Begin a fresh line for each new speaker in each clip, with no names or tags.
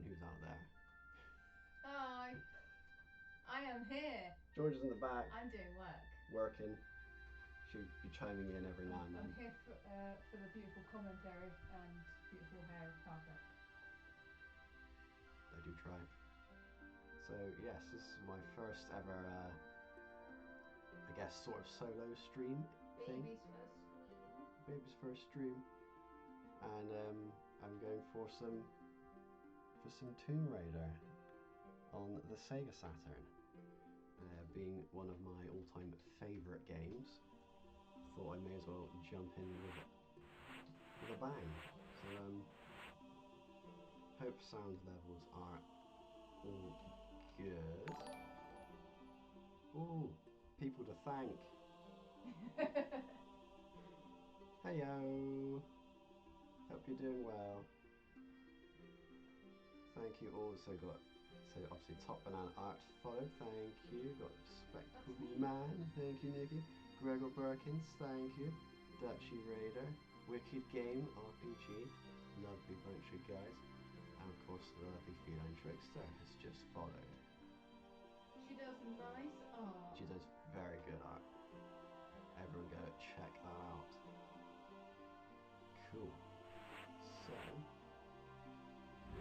who's out there.
Hi. I am here.
George is in the back.
I'm doing work.
Working. She'll be chiming in every now and then.
I'm here for the beautiful commentary and beautiful hair of carpet.
I do try. So yes, this is my first ever, I guess, sort of solo stream thing.
Baby's first stream.
Baby's first stream, and I'm going for some Tomb Raider on the Sega Saturn, being one of my all-time favourite games. Thought I may as well jump in with a bang. So hope sound levels are all good. Ooh, people to thank. Heyo. Hope you're doing well. Thank you. Also got, so obviously Top Banana Art follow. Thank you. Got Spectacle Man. Thank you, Nikki. Gregor Birkins. Thank you. Dutchy Raider. Wicked Game RPG. Lovely bunch of guys. And of course the lovely Feline Trickster has just followed.
She does nice art.
She does very good art. Everyone go check that out. Cool. So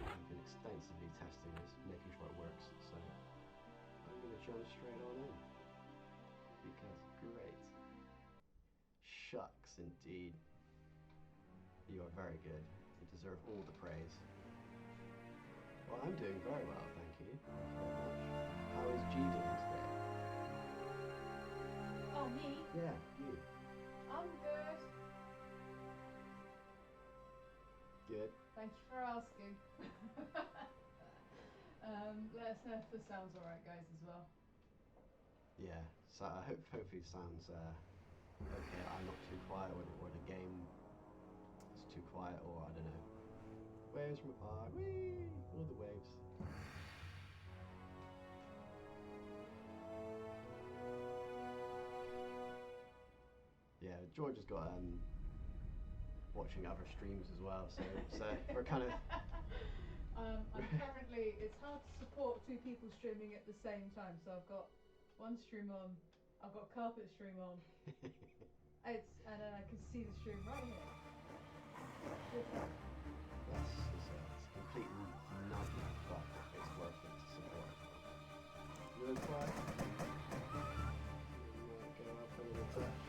I've been extensively testing this, making sure it works. So I'm going to jump straight on in. Because great. Shucks indeed. You are very good. You deserve all the praise. Well, I'm doing very well, thank you. Thank you very much. How is G doing today?
Oh, me?
Yeah, you.
I'm good.
Good.
Thank you for asking. Let us know if the sound's alright, guys, as well.
Yeah, so I hopefully it sounds okay. I'm not too quiet, or the game is too quiet, or I don't know. Waves from afar, whee! All the waves. Yeah, George has got watching other streams as well, so we're kind of.
I'm currently. It's hard to support two people streaming at the same time, so I've got one stream on. I've got carpet stream on. And then I can see the stream right here.
Yes, it's a complete nightmare, but it's worth it to support. You look quiet. Go up a little touch.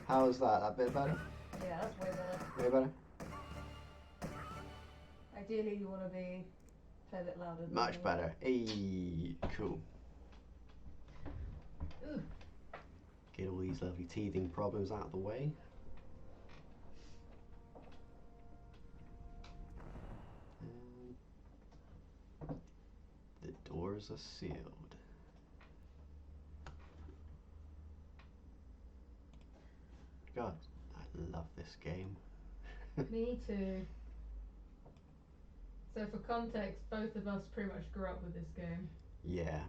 How is that? That bit better?
Yeah, that's way better.
Way better?
Ideally, you want to be a fair bit louder.
Much better. Hey, cool.
Ooh.
Get all these lovely teething problems out of the way. And the doors are sealed. God, I love this game.
Me too. So for context, both of us pretty much grew up with this game.
Yeah.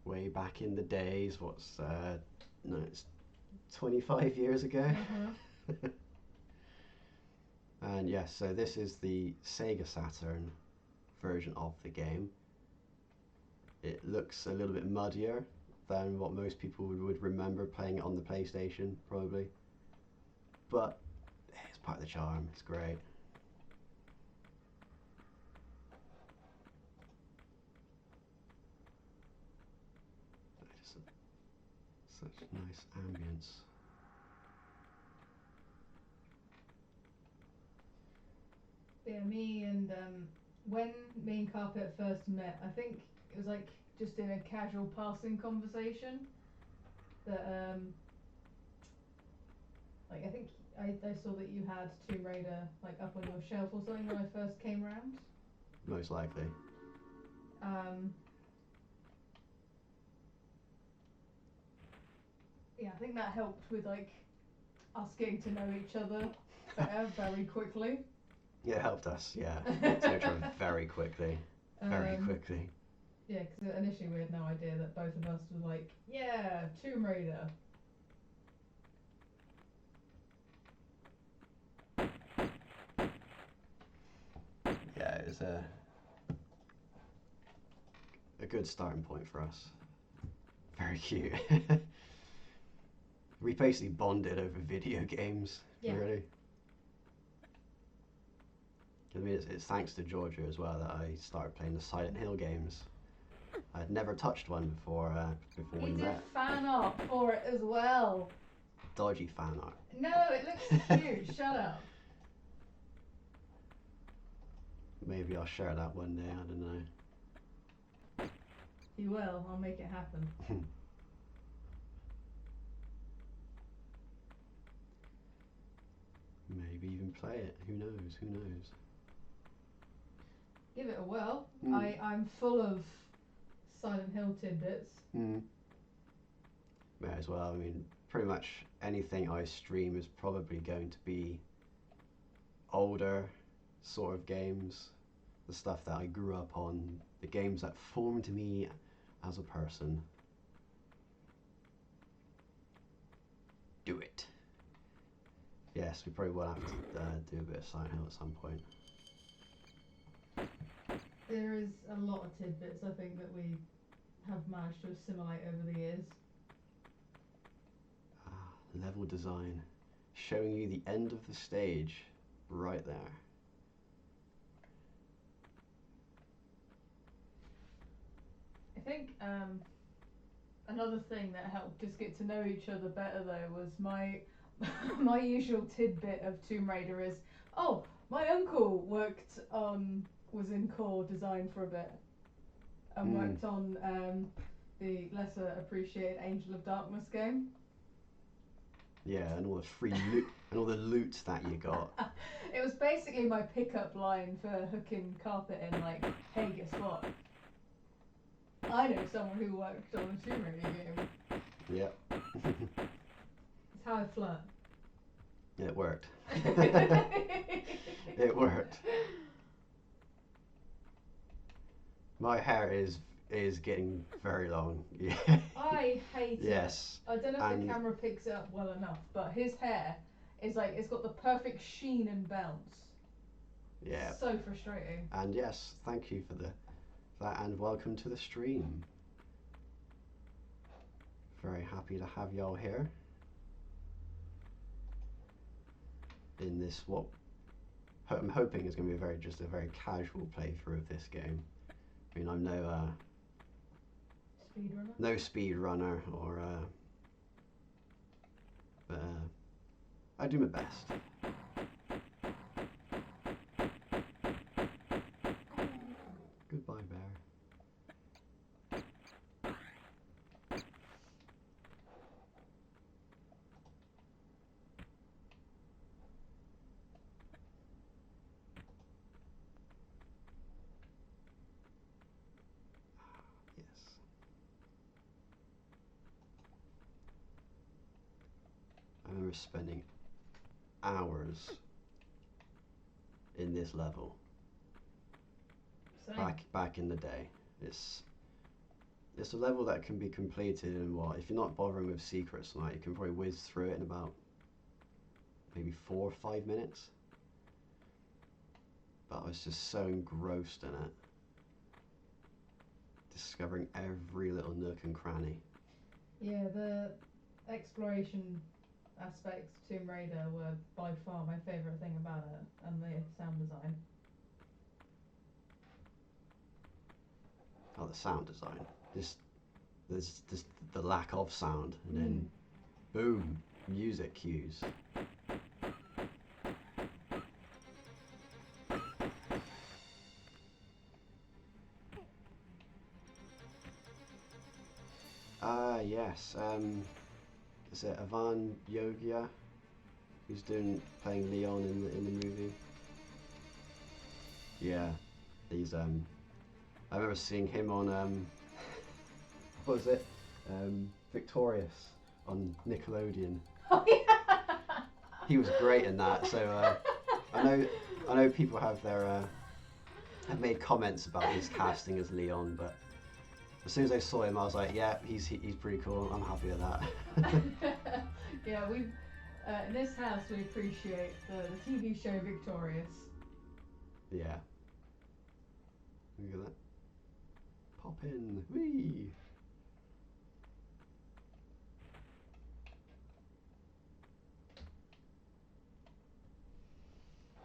Way back in the days, it's 25 years ago.
Uh-huh.
And yes, so this is the Sega Saturn version of the game. It looks a little bit muddier than what most people would remember playing it on the PlayStation, probably. But it's part of the charm, it's great. Just such nice ambience.
Yeah, me and when me and Carpet first met, I think it was like just in a casual passing conversation that like I think I saw that you had Tomb Raider like up on your shelf or something when I first came around.
Most likely.
Yeah, I think that helped with like us getting to know each other better very quickly.
Yeah, it helped us, yeah. To know each other very quickly. Very quickly.
Yeah, because initially we had no idea that both of us were like, yeah, Tomb Raider.
it was a good starting point for us. Very cute. We basically bonded over video games,
Yeah.
really. I mean, it's thanks to Georgia as well that I started playing the Silent Hill games. I'd never touched one before we
He did
met.
fan art for it as well.
Dodgy fan art.
No, it looks cute. Shut up.
Maybe I'll share that one day, I don't know.
You will. I'll make it happen.
Maybe even play it. Who knows? Who knows?
Give it a whirl.
Mm.
I'm full of Silent Hill tidbits.
Mm. May as well. I mean, pretty much anything I stream is probably going to be older sort of games. The stuff that I grew up on. The games that formed me as a person. Do it. Yes, we probably will have to do a bit of Silent Hill at some point.
There is a lot of tidbits I think that we have managed to assimilate over the years.
Level design. Showing you the end of the stage right there.
I think another thing that helped us get to know each other better though was my my usual tidbit of Tomb Raider is, oh, my uncle was in core design for a bit and worked on the lesser appreciated Angel of Darkness game.
Yeah, and all the free loot and all the loot that you got.
It was basically my pickup line for hooking carpet in, like, hey, guess what? I know someone who worked on a Tomb Raider game.
Yep.
It's how I flirt.
It worked. It worked. My hair is getting very long. Yeah.
I hate
Yes.
it. I don't know if the camera picks it up well enough, but his hair is like, it's got the perfect sheen and bounce.
Yeah.
So frustrating.
And yes, thank you for that and welcome to the stream. Very happy to have y'all here. In this, what I'm hoping is going to be just a very casual playthrough of this game. I mean, I'm no speedrunner or but I do my best. Goodbye, bear. Yes. I remember spending hours in this level.
Same.
Back in the day. It's a level that can be completed in what, if you're not bothering with secrets tonight, you can probably whiz through it in about maybe 4 or 5 minutes. But I was just so engrossed in it. Discovering every little nook and cranny.
Yeah, the exploration aspects of Tomb Raider were by far my favourite thing about it, and the sound design.
Oh, the sound design. There's just the lack of sound, and then boom, music cues. Yes. Is it Ivan Yogia who's playing Leon in the movie? Yeah, he's I remember seeing him on what was it? Victorious on Nickelodeon.
Oh yeah.
He was great in that. So I know people have made comments about his casting as Leon, but as soon as I saw him, I was like, yeah, he's pretty cool. I'm happy with that.
Yeah, we in this house we appreciate the TV show Victorious.
Yeah. Look at that. Pop in. Whee!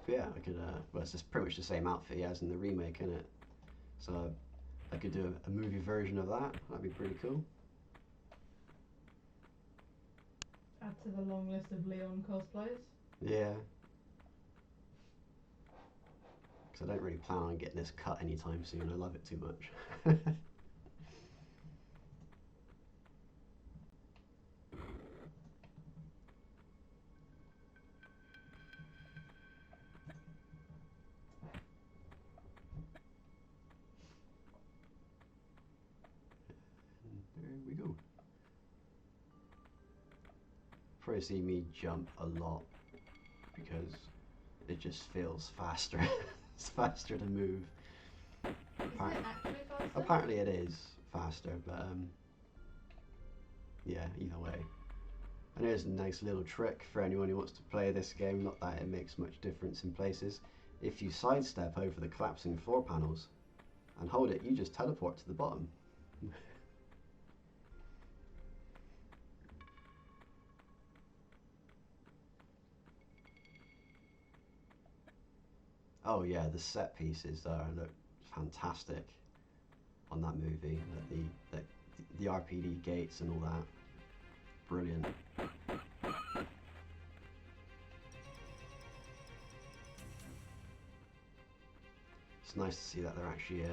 But yeah, I could, well, it's just pretty much the same outfit he has in the remake, isn't it? So I could do a movie version of that. That'd be pretty cool.
Add to the long list of Leon cosplays.
Yeah. Because I don't really plan on getting this cut anytime soon. I love it too much. There we go. Probably see me jump a lot because it just feels faster. It's faster to move.
Is it actually faster?
Apparently it is faster, but yeah, either way. And there's a nice little trick for anyone who wants to play this game, not that it makes much difference in places. If you sidestep over the collapsing floor panels and hold it, you just teleport to the bottom. Oh yeah, the set pieces look fantastic on that movie. The RPD gates and all that, brilliant. It's nice to see that they're actually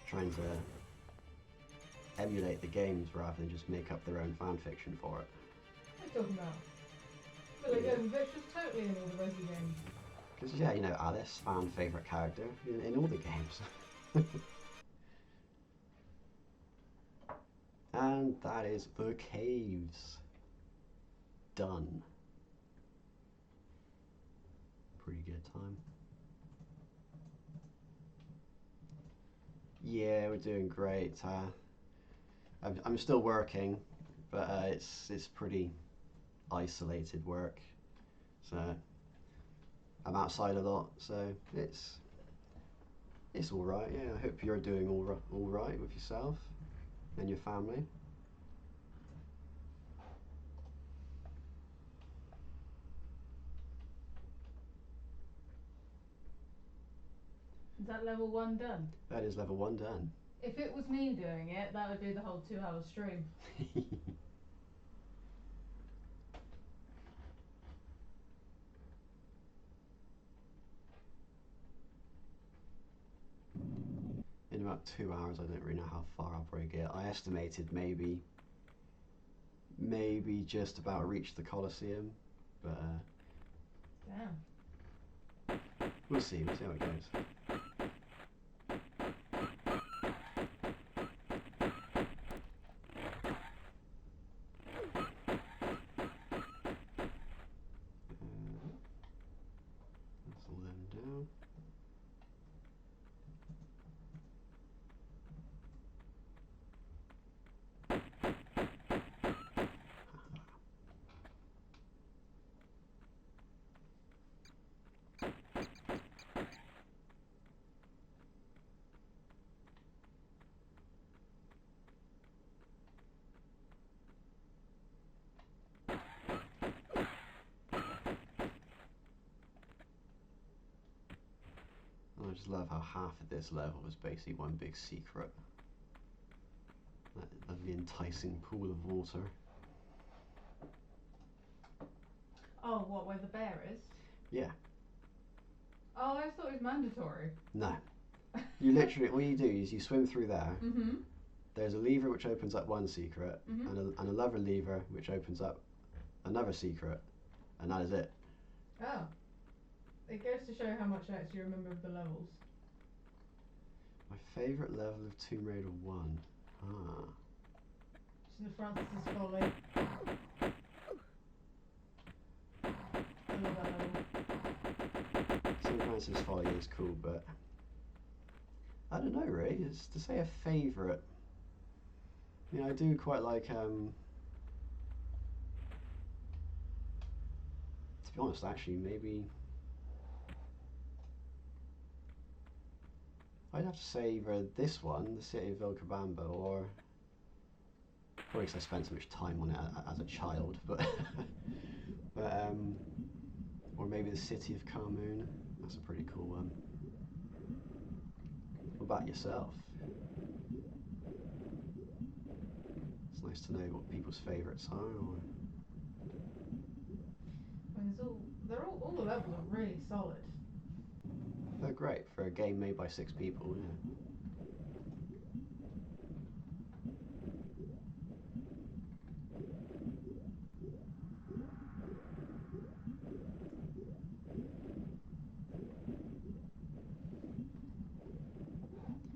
trying to emulate the games rather than just make up their own fan fiction for it.
What are you talking about? But like, Victor's totally in all the Resi games.
Because yeah, you know, Alice, fan favourite character in all the games. And that is the caves. Done. Pretty good time. Yeah, we're doing great. I'm still working, but it's pretty isolated work. So I'm outside a lot, so it's all right. Yeah, I hope you're doing all right with yourself and your family.
Is that level 1 done?
That is level 1 done.
If it was me doing it, that would be the whole 2-hour stream.
In about 2 hours, I don't really know how far I'll probably get. I estimated maybe just about reach the Colosseum, but
Damn.
we'll see how it goes. That's all them down. I just love how half of this level is basically one big secret. That lovely enticing pool of water.
Oh, what, where the bear is?
Yeah.
Oh, I thought it was mandatory.
No. You literally, all you do is you swim through there.
Mm-hmm.
There's a lever which opens up one secret,
Mm-hmm.
and another lever which opens up another secret, and that is it.
Oh. It goes to show how much I actually remember of the levels.
My favourite level of Tomb Raider 1. Ah.
St. Francis's Folly. I love that level.
St. Francis Folly is cool, but I don't know really. It's to say a favourite. You know, I do quite like. To be honest, actually, maybe I'd have to say either this one, the City of Vilcabamba, or probably because I spent so much time on it as a child, but or maybe the City of Carmoon. That's a pretty cool one. What about yourself? It's nice to know what people's favourites are. Or...
I mean, all the levels are really solid.
They're great for a game made by 6 people. Yeah.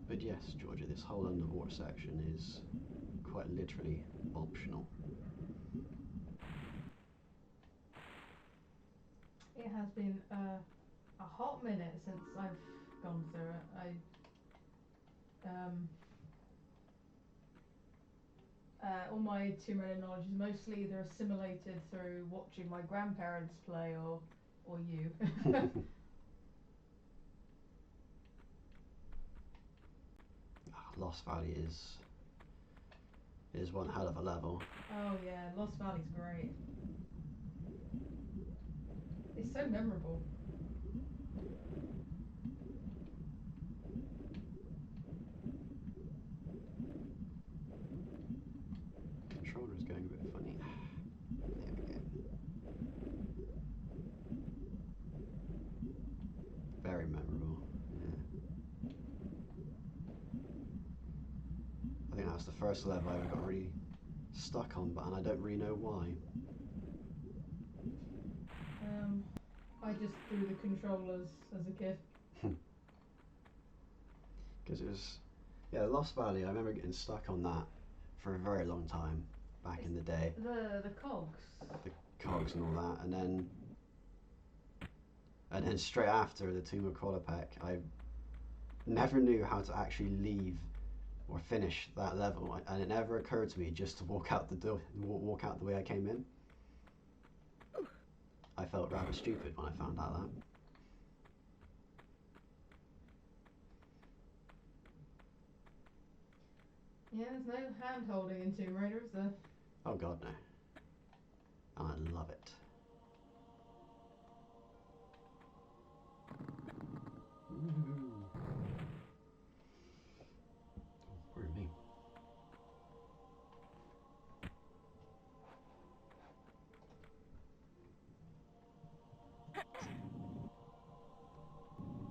But yes, Georgia, this whole underwater section is quite literally optional.
It has been a hot minute since I've gone through it. All my Tomb Raider knowledge is mostly either assimilated through watching my grandparents play or you.
Lost Valley is one hell of a level.
Oh yeah, Lost Valley's great. It's so memorable.
Controller's going a bit funny. There we go. Very memorable. Yeah. I think that was the first level I ever got really stuck on, and I don't really know why.
I just threw the controllers as a kid.
Because it was, yeah, Lost Valley, I remember getting stuck on that for a very long time back in the day.
The cogs.
The cogs and all that, and then straight after the Tomb of Qualopec, I never knew how to actually leave or finish that level, and it never occurred to me just to walk out the door, walk out the way I came in. I felt rather stupid when I found out that.
Yeah, there's no hand holding in Tomb Raider, is there?
Oh god, no. And I love it. Ooh. Pardon me.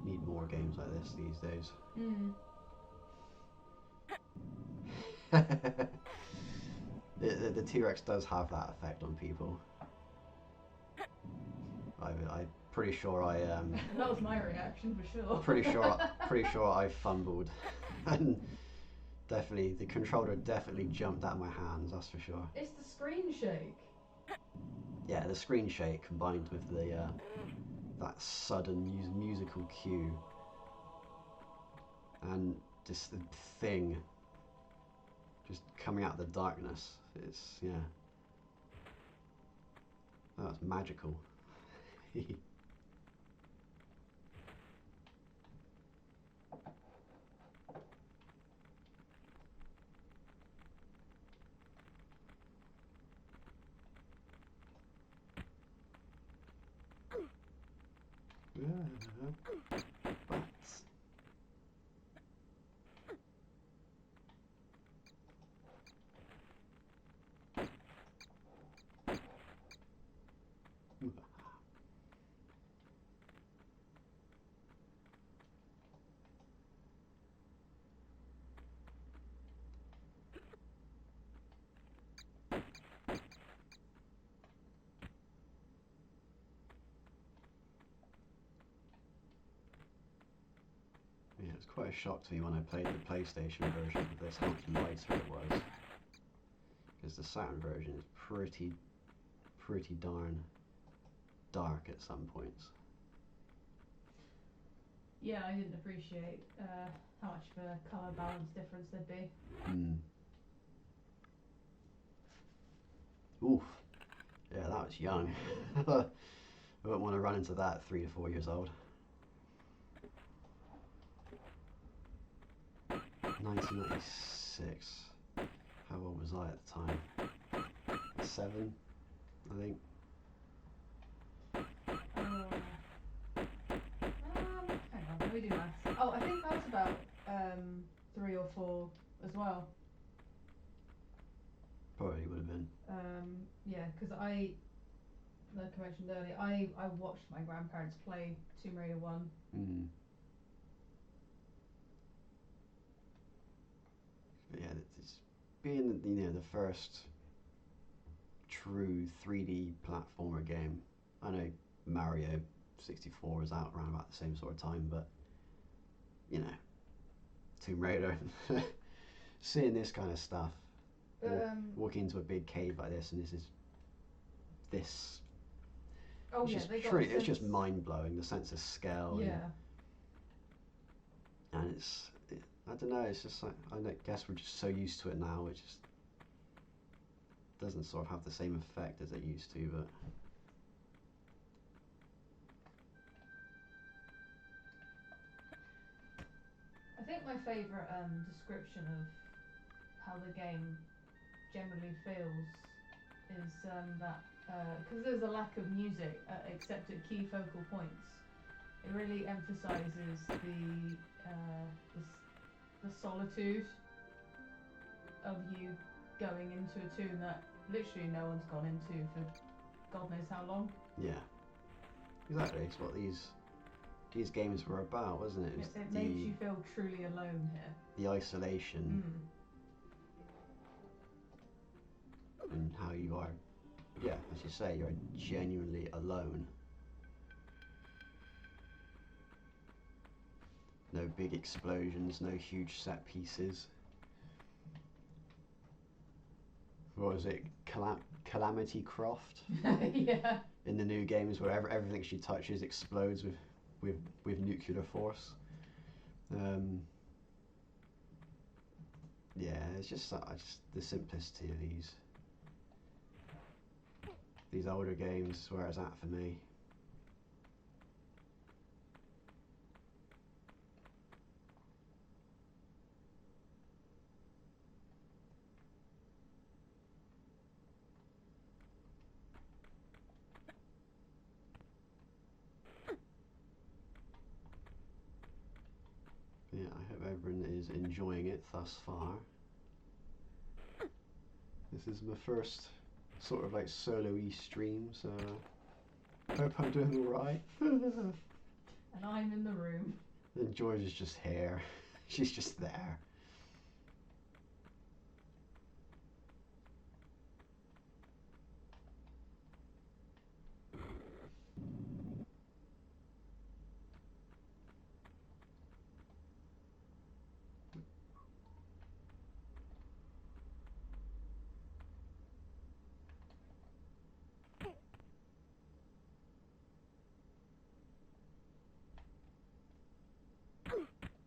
Need more games like this these days. The T-Rex does have that effect on people. I'm pretty sure I
That was my reaction for sure.
pretty sure I fumbled, and definitely the controller definitely jumped out of my hands. That's for sure.
It's the screen shake.
Yeah, the screen shake combined with the that sudden musical cue, and just the thing just coming out of the darkness. It's, yeah, that's magical. Bats. Yeah, it was quite a shock to me when I played the PlayStation version of this, how much lighter it was. Because the Saturn version is pretty darn dark at some points.
Yeah, I didn't appreciate how much of a colour balance difference there'd be.
Oof. Yeah, that was young. I wouldn't want to run into that at 3 to 4 years old. 1996. How old was I at the time? 7, I think.
Hang on, let me do maths. Oh, I think I was about 3 or 4 as well.
Probably would have been.
Yeah, because like I mentioned earlier, I watched my grandparents play Tomb Raider 1.
But yeah, it's being the first true 3D platformer game. I know Mario 64 was out around about the same sort of time, but you know, Tomb Raider, seeing this kind of stuff, walking into a big cave like this, and this.
Oh
it's
yeah,
just
they got
it's just mind blowing. The sense of scale.
Yeah.
And I don't know. It's just like I guess we're just so used to it now. It just doesn't sort of have the same effect as it used to, but.
I think my favourite description of how the game generally feels is that because there's a lack of music except at key focal points, it really emphasises the solitude of you going into a tomb that literally no one's gone into for God knows how long.
Yeah, exactly. It's what these games were about, wasn't it?
It makes you feel truly alone here.
The isolation. And how you are, yeah, as you say, you're genuinely alone. No big explosions, no huge set pieces. What was it? Calamity Croft?
Yeah.
In the new games, where everything she touches explodes with nuclear force. Yeah, it's just the simplicity of these older games, where it's at for me. Yeah, I hope everyone is enjoying it thus far. This is my first sort of like solo-y stream, so I hope I'm doing alright.
And I'm in the room.
And George is just here. She's just there.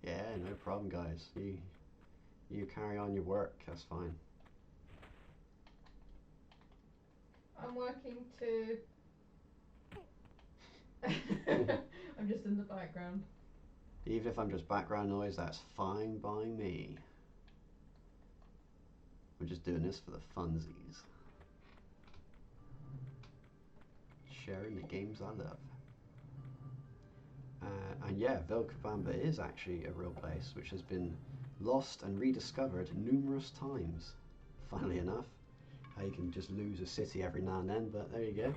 Yeah, no problem, guys. You carry on your work, that's fine.
I'm working too. I'm just in the background.
Even if I'm just background noise, that's fine by me. We're just doing this for the funsies. Sharing the games I love. And yeah, Vilcabamba is actually a real place, which has been lost and rediscovered numerous times. Funnily enough, you can just lose a city every now and then, but there you go.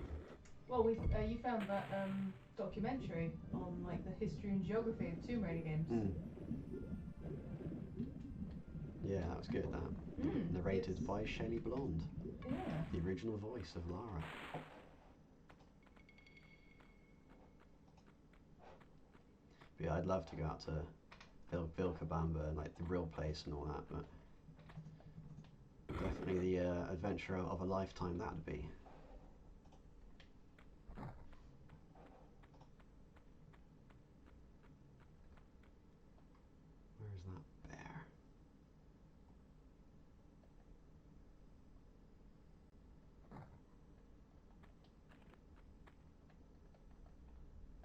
Well, you found that documentary on like the history and geography of Tomb Raider games.
Yeah, that was good. That narrated by Shelley Blonde.
Yeah.
The original voice of Lara. But yeah, I'd love to go out to Vilcabamba and like the real place and all that, but definitely the adventure of a lifetime that'd be. Where's that bear?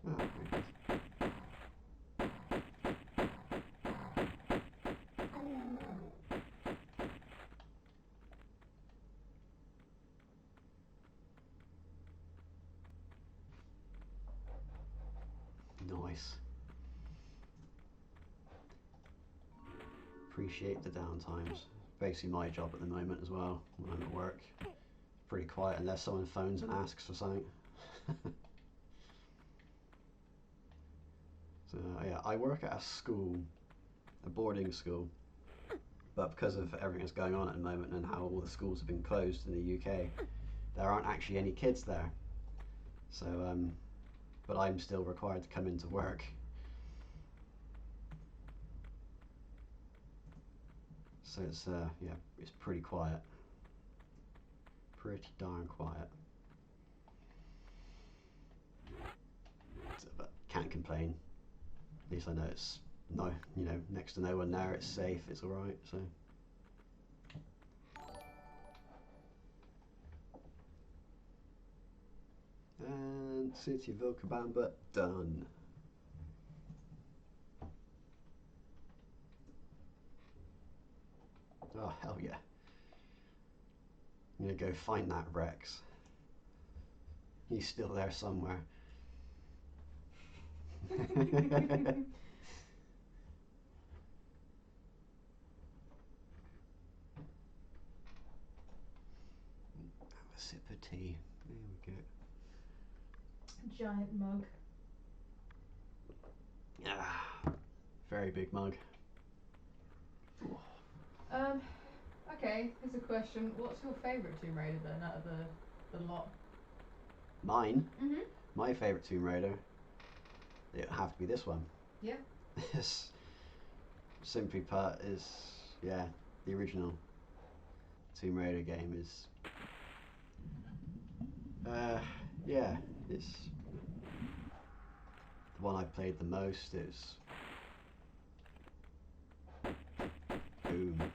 Oh, there it is. Nice. Appreciate the downtimes. Basically my job at the moment as well when I'm at work. Pretty quiet unless someone phones and asks for something. So yeah, I work at a school, a boarding school, but because of everything that's going on at the moment and how all the schools have been closed in the UK, there aren't actually any kids there. So, but I'm still required to come into work. So it's yeah, it's pretty quiet, pretty darn quiet. So, but can't complain. At least I know it's next to no one there. It's safe. It's all right. So. And City of Vilcabamba done. Oh hell yeah! I'm gonna go find that Rex. He's still there somewhere. Have a sip of tea. There we go.
Giant mug.
Ah, very big mug.
Okay, here's a question. What's your favourite Tomb Raider then out of the lot?
Mine?
Mhm.
My favourite Tomb Raider? It would have to be this one.
Yeah.
This simply put is, yeah, the original Tomb Raider game is, yeah, it's the one I played the most. It's boom.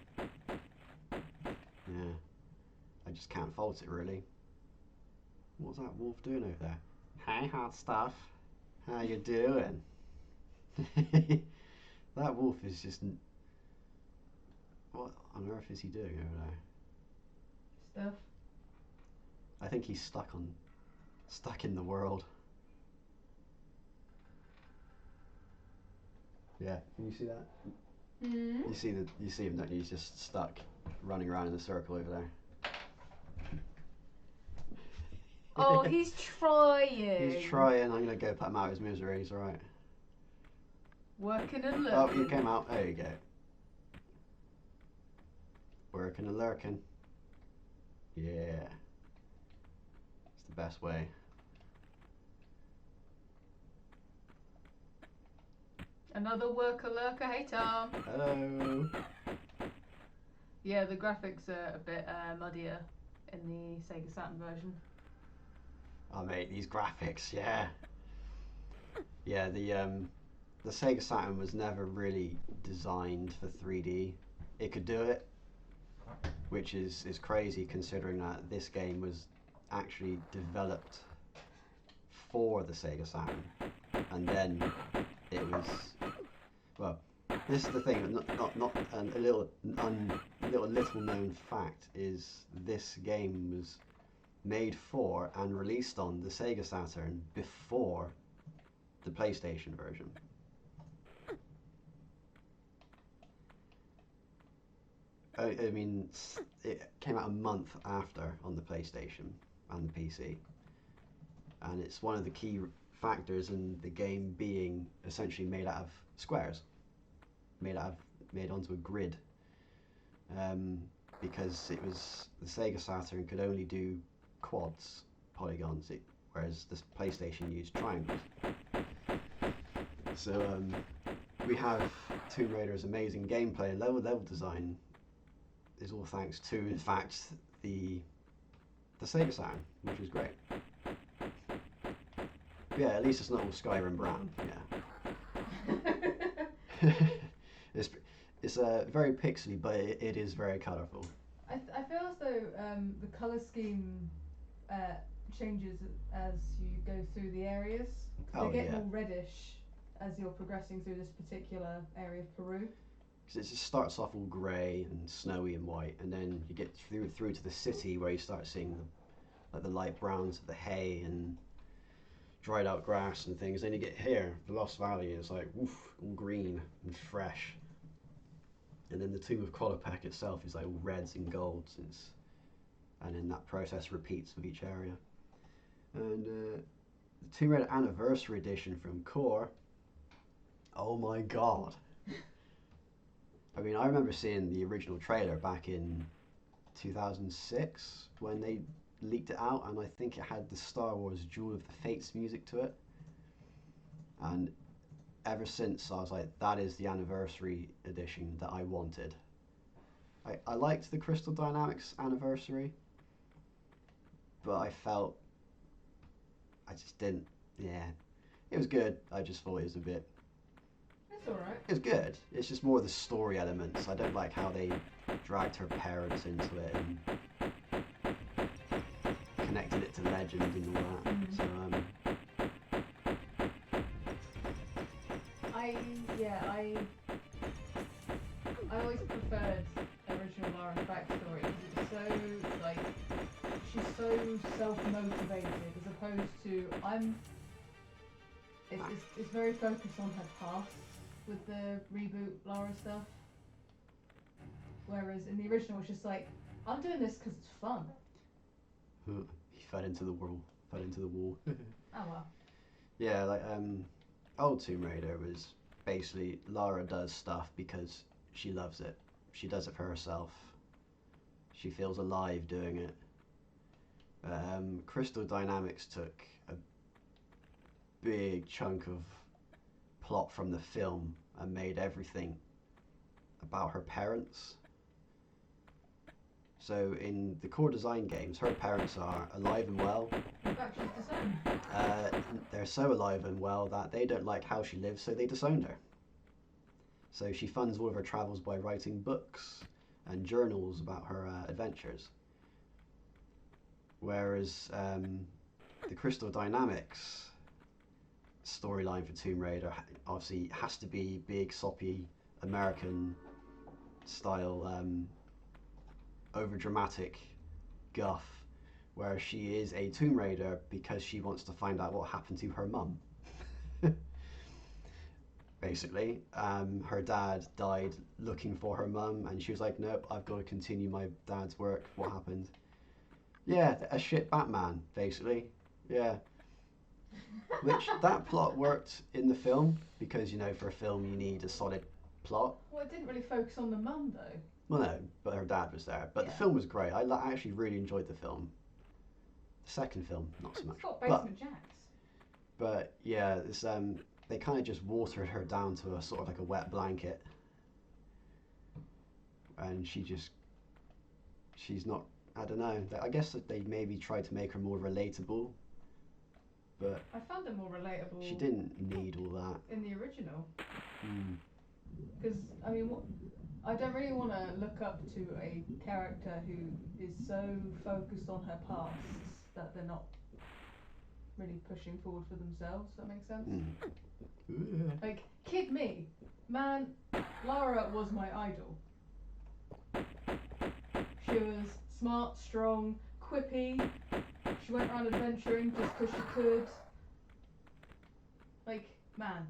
Yeah, I just can't fault it really. What's that wolf doing over there? Hey, hot stuff. How you doing? That wolf is just. What on earth is he doing over there?
Stuff.
I think he's stuck in the world. Yeah, can you see that?
Mm.
You see him, don't you? He's just stuck, running around in a circle over there.
Oh, he's trying.
He's trying. I'm gonna go put him out of his misery. He's all right.
Working and
Oh,
lurking.
you came out. There you go. Working and lurking. Yeah. It's the best way.
Another worker lurker. Hey, Tom.
Hello.
Yeah, the graphics are a bit muddier in the Sega Saturn version.
Oh mate, these graphics, yeah. Yeah, the Sega Saturn was never really designed for 3D. It could do it, which is crazy considering that this game was actually developed for the Sega Saturn, and then it was, well, this is the thing. Not a little known fact is this game was made for and released on the Sega Saturn before the PlayStation version. I mean, it came out a month after on the PlayStation and the PC, and it's one of the key factors in the game being essentially made out of squares, made onto a grid, because it was the Sega Saturn could only do quads, polygons, whereas the PlayStation used triangles. So we have Tomb Raider's amazing gameplay and level design is all thanks to, in fact, the Sega Saturn, which is great. Yeah, at least it's not all Skyrim brown. Yeah. It's very pixely, but it is very colourful.
I feel as though the colour scheme changes as you go through the areas.
Oh,
they get
yeah.
more reddish as you're progressing through this particular area of Peru.
Because it just starts off all grey and snowy and white, and then you get through to the city where you start seeing the light browns of the hay and dried out grass and things. Then you get here, the Lost Valley is like woof, all green and fresh. And then the Tomb of Qualopec itself is like all reds and golds. And then that process repeats with each area. And the Tomb Raider Anniversary Edition from Core. Oh my god. I mean, I remember seeing the original trailer back in 2006 when they leaked it out, and I think it had the Star Wars Duel of the Fates music to it. And ever since, I was like, that is the anniversary edition that I wanted. I liked the Crystal Dynamics anniversary, but I felt I just didn't. Yeah, it was good. I just thought it was a bit.
It's alright.
It's good. It's just more the story elements. I don't like how they dragged her parents into it and connected it to legend and all that.
Mm.
So
I always preferred original Lara's backstory because it's so like she's so self-motivated as opposed to it's very focused on her past with the reboot Lara stuff. Whereas in the original it's just like, I'm doing this because it's fun.
he fell into the wall.
Oh well.
Yeah, like old Tomb Raider was basically Lara does stuff because she loves it. She does it for herself. She feels alive doing it. Crystal Dynamics took a big chunk of plot from the film and made everything about her parents. So in the core design games, her parents are alive and well.
In fact, she's disowned.
They're so alive and well that they don't like how she lives, so they disowned her. So she funds all of her travels by writing books and journals about her adventures. Whereas the Crystal Dynamics storyline for Tomb Raider obviously has to be big, soppy, American style, over-dramatic guff, where she is a Tomb Raider because she wants to find out what happened to her mum. Basically, her dad died looking for her mum, and she was like, nope, I've got to continue my dad's work. What happened? Yeah, a shit Batman, basically. Yeah. Which, that plot worked in the film, because, you know, for a film you need a solid plot.
Well, it didn't really focus on the mum though.
Well, no, but her dad was there. But
Yeah.
the film was great. I actually really enjoyed the film. The second film, not so much.
It's got Basement Jacks.
But yeah, it's, they kind of just watered her down to a sort of like a wet blanket. And she's not, I don't know. I guess that they maybe tried to make her more relatable. But
I found it more relatable.
she didn't need all that.
In the original.
Mm.
Because, I mean, I don't really want to look up to a character who is so focused on her past that they're not really pushing forward for themselves. Does that make sense?
Mm.
Like, kid me. Man, Lara was my idol. She was smart, strong, quippy. She went around adventuring just because she could. Like, man,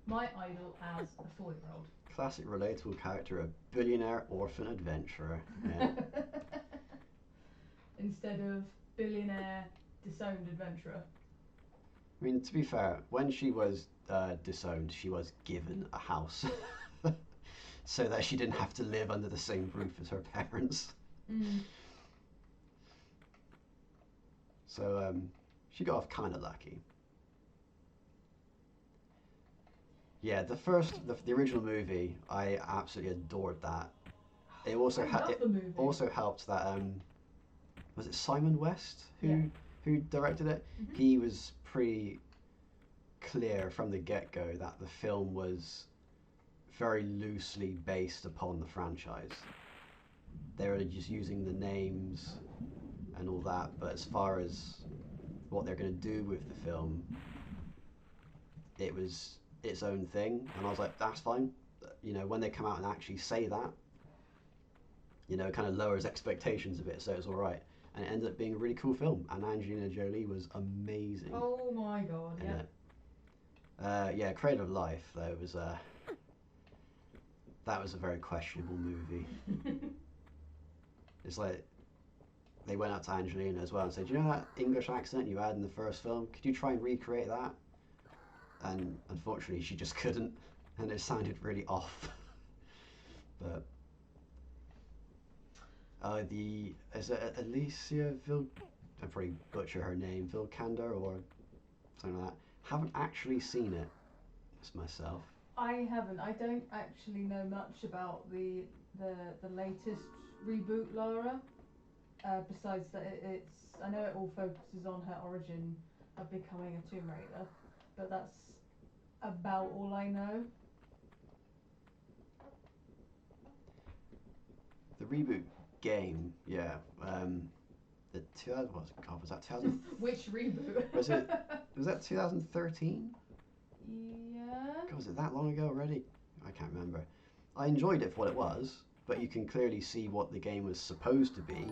my idol as a 4-year-old.
Classic relatable character, a billionaire orphan adventurer. Yeah.
Instead of billionaire disowned adventurer.
I mean, to be fair, when she was disowned, she was given a house so that she didn't have to live under the same roof as her parents.
Mm.
So she got off kind of lucky. Yeah, the original movie, I absolutely adored that. It also also helped that was it Simon West who directed it?
Mm-hmm.
He was pretty clear from the get-go that the film was very loosely based upon the franchise. They were just using the names and all that, but as far as what they're going to do with the film, it was its own thing, and I was like, that's fine. You know, when they come out and actually say that, you know, it kind of lowers expectations a bit, so it's all right. and it ended up being a really cool film. And Angelina Jolie was amazing.
Oh my god! Yeah.
Yeah, Cradle of Life though was that was a very questionable movie. It's like they went out to Angelina as well and said, "Do you know that English accent you had in the first film? Could you try and recreate that?" And unfortunately, she just couldn't, and it sounded really off. But is it Alicia I probably butcher her name, Vikander or something like that. Haven't actually seen it myself.
I haven't. I don't actually know much about the latest reboot, Lara. Besides that, I know it all focuses on her origin of becoming a Tomb Raider, but that's about all I know.
The reboot game, yeah. The was that 2000?
Which reboot?
Was that 2013?
Yeah.
God, was it that long ago already? I can't remember. I enjoyed it for what it was, but you can clearly see what the game was supposed to be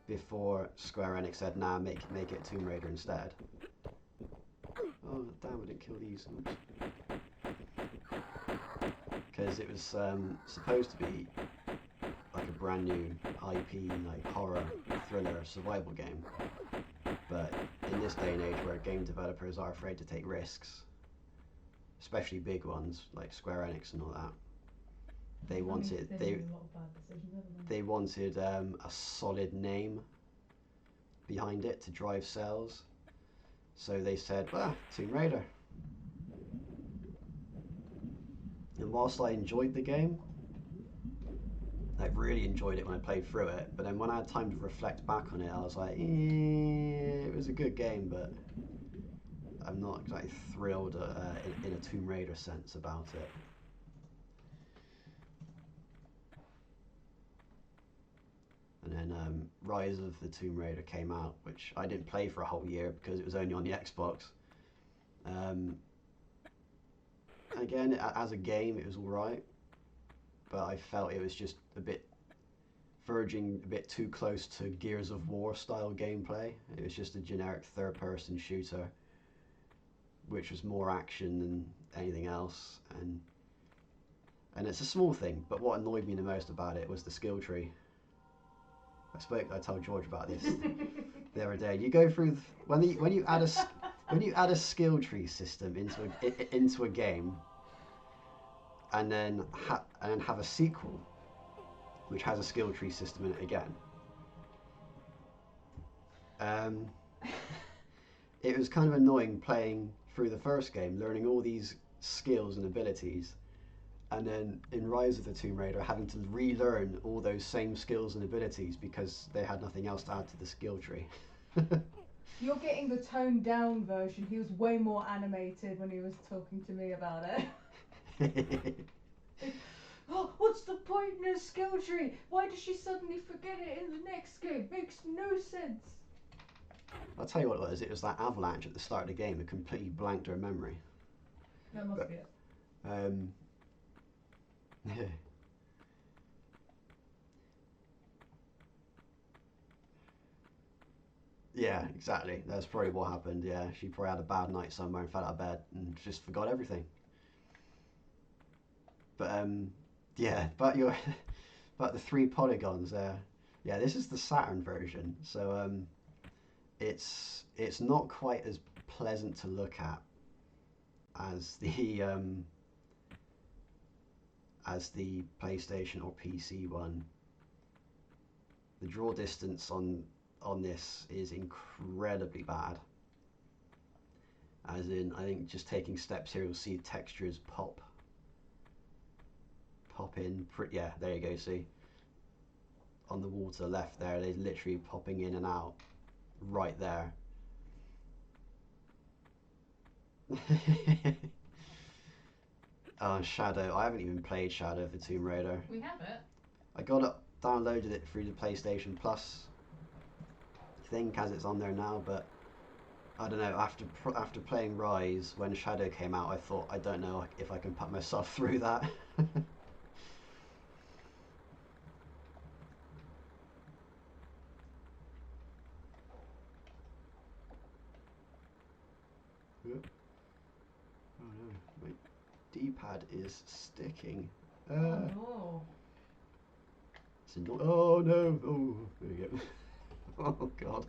before Square Enix said, "Nah, make it Tomb Raider instead." Oh damn! I didn't kill these. Because it was supposed to be like a brand new IP, like horror, thriller, survival game. But in this day and age where game developers are afraid to take risks, especially big ones like Square Enix and all that, they wanted a solid name behind it to drive sales. So they said, "Well, Tomb Raider." And whilst I enjoyed the game, I really enjoyed it when I played through it, but then when I had time to reflect back on it, I was like, it was a good game, but I'm not exactly thrilled in a Tomb Raider sense about it. And then Rise of the Tomb Raider came out, which I didn't play for a whole year because it was only on the Xbox. Again, as a game, it was alright, but I felt it was just verging a bit too close to Gears of War style gameplay. It was just a generic third-person shooter, which was more action than anything else. And it's a small thing, but what annoyed me the most about it was the skill tree. I told George about this the other day. You go through when you add a skill tree system into a game, and then have a sequel which has a skill tree system in it again. It was kind of annoying playing through the first game, learning all these skills and abilities, and then in Rise of the Tomb Raider having to relearn all those same skills and abilities because they had nothing else to add to the skill tree.
You're getting the toned down version. He was way more animated when he was talking to me about it. Oh, what's the point in a skill tree? Why does she suddenly forget it in the next game? Makes no sense.
I'll tell you what it was. It was that avalanche at the start of the game. It completely blanked her memory.
That must be it.
Yeah, exactly. That's probably what happened. Yeah, she probably had a bad night somewhere and fell out of bed and just forgot everything. But yeah, but the 3 polygons there. Yeah, this is the Saturn version, so it's not quite as pleasant to look at as the PlayStation or PC one. The draw distance on this is incredibly bad. As in, I think just taking steps here, you'll see textures pop in. Yeah, there you go. See, on the wall to the left there, they're literally popping in and out right there. Oh, Shadow. I haven't even played Shadow of the Tomb Raider.
We have it.
I downloaded it through the PlayStation Plus thing as it's on there now, but I don't know, after playing Rise, when Shadow came out, I thought, I don't know if I can put myself through that. D-pad is sticking.
Oh no.
Oh no! Oh, there we go. Oh god.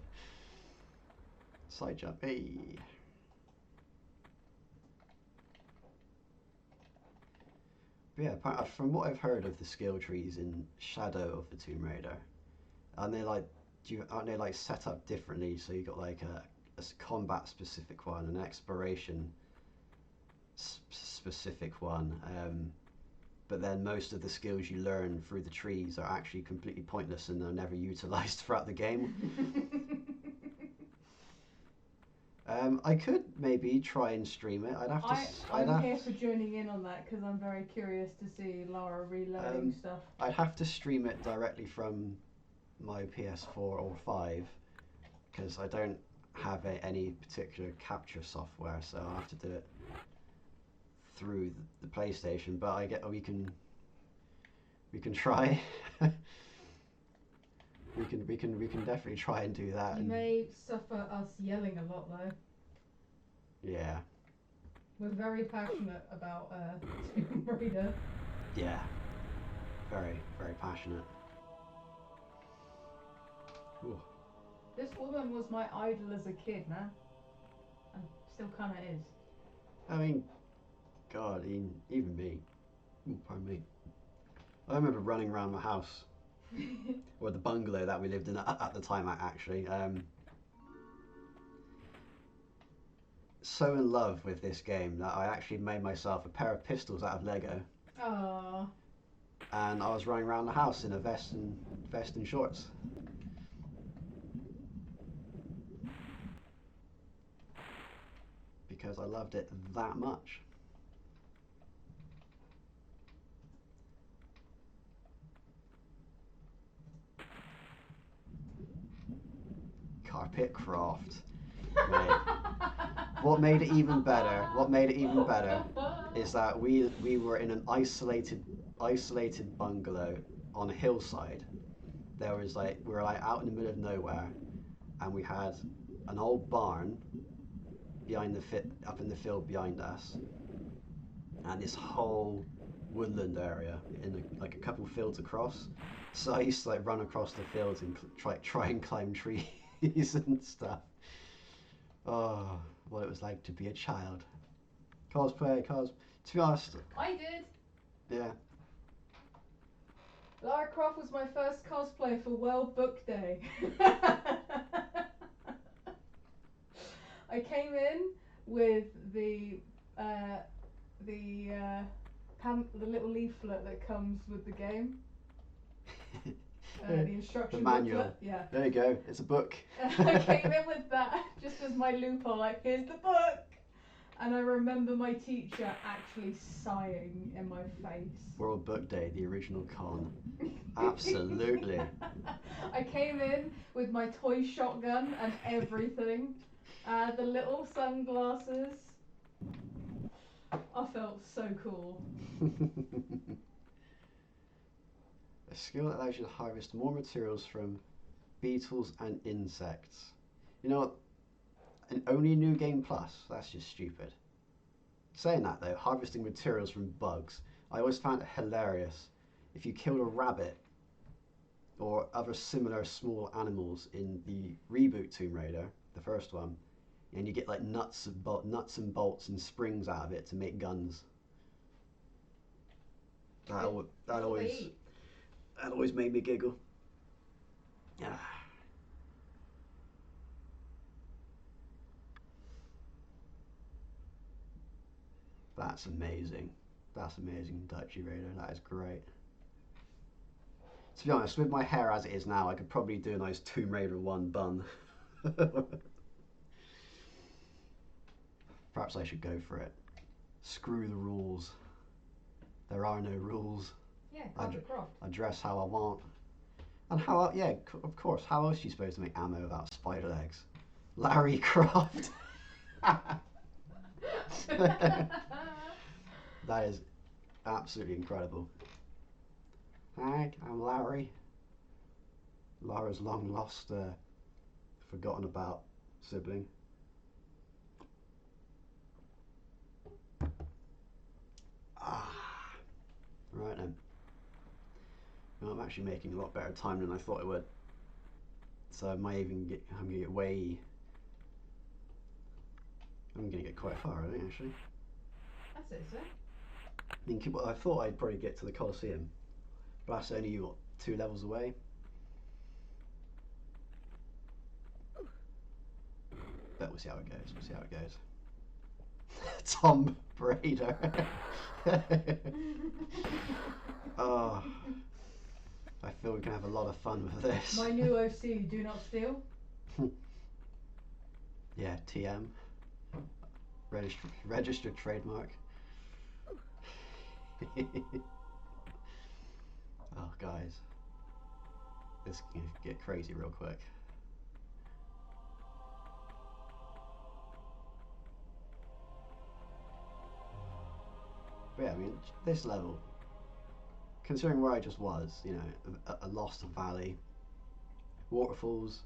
Side jump. Hey. But yeah, from what I've heard of the skill trees in Shadow of the Tomb Raider, and aren't they like set up differently? So you got like a combat specific one, an exploration specific one, but then most of the skills you learn through the trees are actually completely pointless and are never utilized throughout the game. I could maybe try and stream it.
I'm here for joining in on that because I'm very curious to see Lara reloading stuff.
I'd have to stream it directly from my PS4 or 5 because I don't have any particular capture software, so I'll have to do it through the PlayStation. But we can try. we can definitely try and do that.
You may suffer us yelling a lot though.
Yeah.
We're very passionate about Tomb Raider.
Yeah. Very, very passionate. Ooh.
This woman was my idol as a kid, man. And still kind of is.
I mean, God, even me. Ooh, pardon me. I remember running around my house, or the bungalow that we lived in at the time, actually. So in love with this game that I actually made myself a pair of pistols out of Lego.
Aww.
And I was running around the house in a vest and shorts. Because I loved it that much. Carpet craft. Mate. What made it even better is that we were in an isolated bungalow on a hillside. We were like out in the middle of nowhere, and we had an old barn up in the field behind us, and this whole woodland area like a couple fields across. So I used to like run across the fields and try and climb trees and stuff. Oh, what it was like to be a child. Cosplay. To be honest,
I did.
Yeah.
Lara Croft was my first cosplay for World Book Day. I came in with the little leaflet that comes with the game. The instruction
the manual.
booklet. Yeah.
There you go. It's a book.
I came in with that just as my loophole, like, here's the book. And I remember my teacher actually sighing in my face.
World Book Day, the original con. Absolutely.
I came in with my toy shotgun and everything. The little sunglasses. I felt so cool.
A skill that allows you to harvest more materials from beetles and insects. You know what? And only New Game Plus? That's just stupid. Saying that though, harvesting materials from bugs, I always found it hilarious. If you killed a rabbit or other similar small animals in the reboot Tomb Raider, the first one, and you get like nuts and bolts and springs out of it to make guns. That always made me giggle. Ah. That's amazing. That's amazing, Dutchy Raider. That is great. To be honest, with my hair as it is now, I could probably do a nice Tomb Raider 1 bun. Perhaps I should go for it. Screw the rules. There are no rules.
Yeah, Carpet Croft.
I dress how I want. And of course, how else are you supposed to make ammo without spider legs? Larry Croft. That is absolutely incredible. Hi, I'm Larry. Lara's long lost, forgotten about sibling. I'm actually making a lot better time than I thought I would. So I'm gonna get way. I'm gonna get quite far, I think, actually.
I'd say so.
I mean, I thought I'd probably get to the Colosseum, but that's only, what, 2 levels away. But we'll see how it goes. We'll see how it goes. Tom Raider. Oh, I feel we can have a lot of fun with this.
My new OC, do not steal.
Yeah, TM. Registered trademark. Oh, guys. This can get crazy real quick. But yeah, I mean, this level, considering where I just was, you know, a lost valley, waterfalls,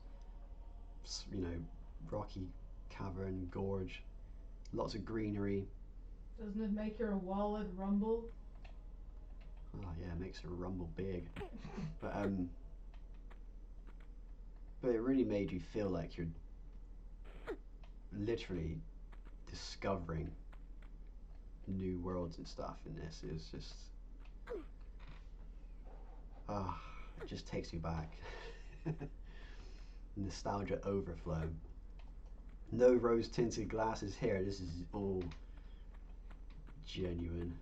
you know, rocky cavern, gorge, lots of greenery.
Doesn't it make your wallet rumble?
Oh yeah, it makes it rumble big. But it really made you feel like you're literally discovering new worlds and stuff in this. It was just, it just takes you back. Nostalgia overflow. No rose tinted glasses here. This is all genuine.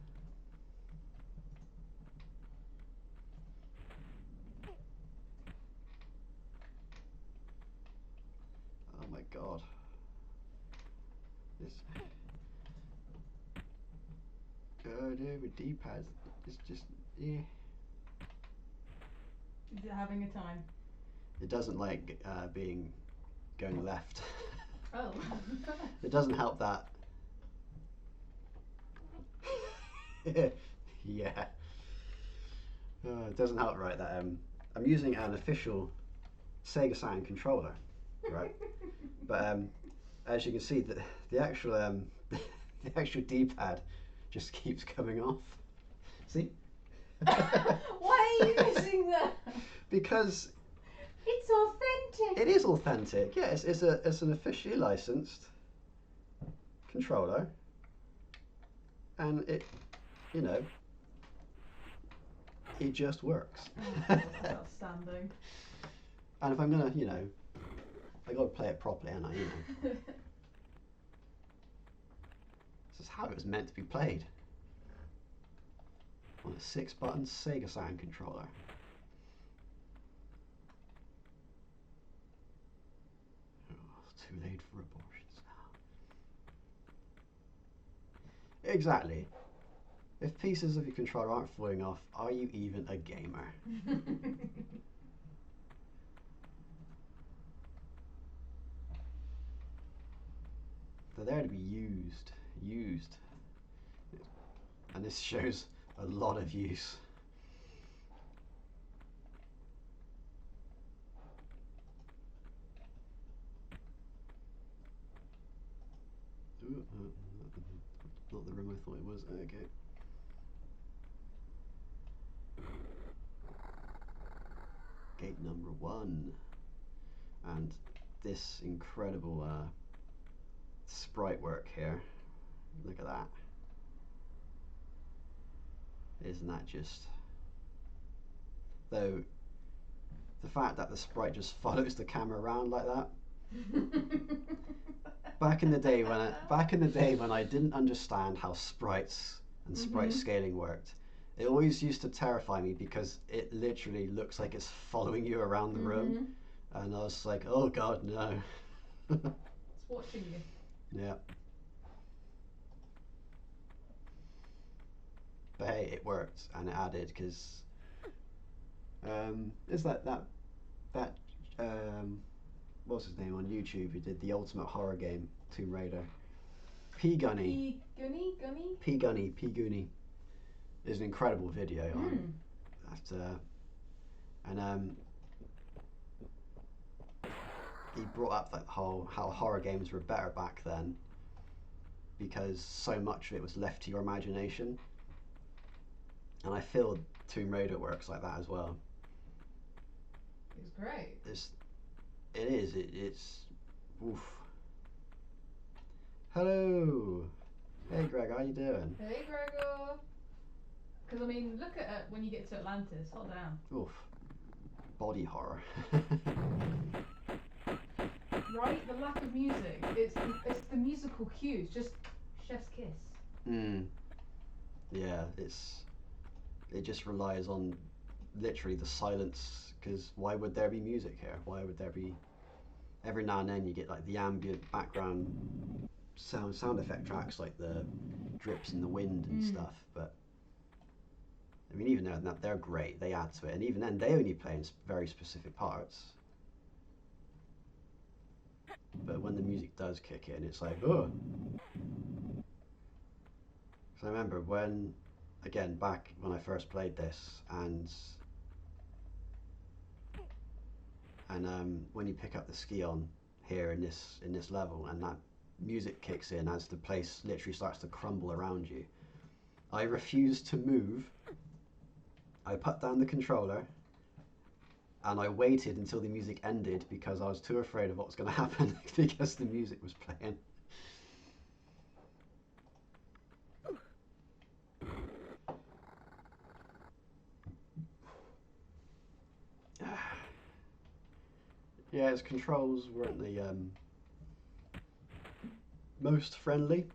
Oh my god. This. Oh no, with D-pads, it's just, yeah.
Is it having a time?
It doesn't like going left.
Oh.
It doesn't help that. Yeah. It doesn't help, right, that I'm using an official Sega Saturn controller, right? But as you can see, the actual the actual D-pad just keeps coming off. See?
Why are you missing that?
Because
it's authentic.
it is authentic. Yeah, it's an officially licensed controller, and it, you know, it just works.
Oh, that's outstanding.
And if I'm gonna, you know, I gotta play it properly, and you know, this is how it was meant to be played on a 6-button Sega Saturn controller. Too late for abortions now. Exactly. If pieces of your controller aren't falling off, are you even a gamer? They're there to be used. And this shows a lot of use. Ooh, not the room I thought it was. Okay. Gate number 1. And this incredible sprite work here. Look at that. Isn't that just... Though, the fact that the sprite just follows the camera around like that. Back in the day when I didn't understand how sprites and sprite scaling worked, it always used to terrify me because it literally looks like it's following you around the room, and I was like, oh god, no.
It's watching you.
Yeah. But hey, it worked, and it added, because is that what's his name on YouTube who did the ultimate horror game, Tomb Raider? P Gunny is an incredible video on that, and he brought up like how horror games were better back then because so much of it was left to your imagination, and I feel Tomb Raider works like that as well.
is great.
It's oof. Hello. Hey Greg, how you doing?
Hey, Gregor. Because I mean, look at it when you get to Atlantis. Hot damn.
Oof. Body horror.
Right, the lack of music. It's the musical cues. Just chef's kiss.
Yeah, it just relies on literally the silence. Because why would there be music here? Why would there be? Every now and then you get like the ambient background sound effect tracks, like the drips in the wind and stuff. But I mean, even though they're great, they add to it. And even then, they only play in very specific parts. But when the music does kick in, it's like, oh. So I remember back when I first played this, and when you pick up the Skion here in this level, and that music kicks in as the place literally starts to crumble around you, I refused to move. I put down the controller and I waited until the music ended because I was too afraid of what was going to happen because the music was playing. Yeah, its controls weren't the most friendly,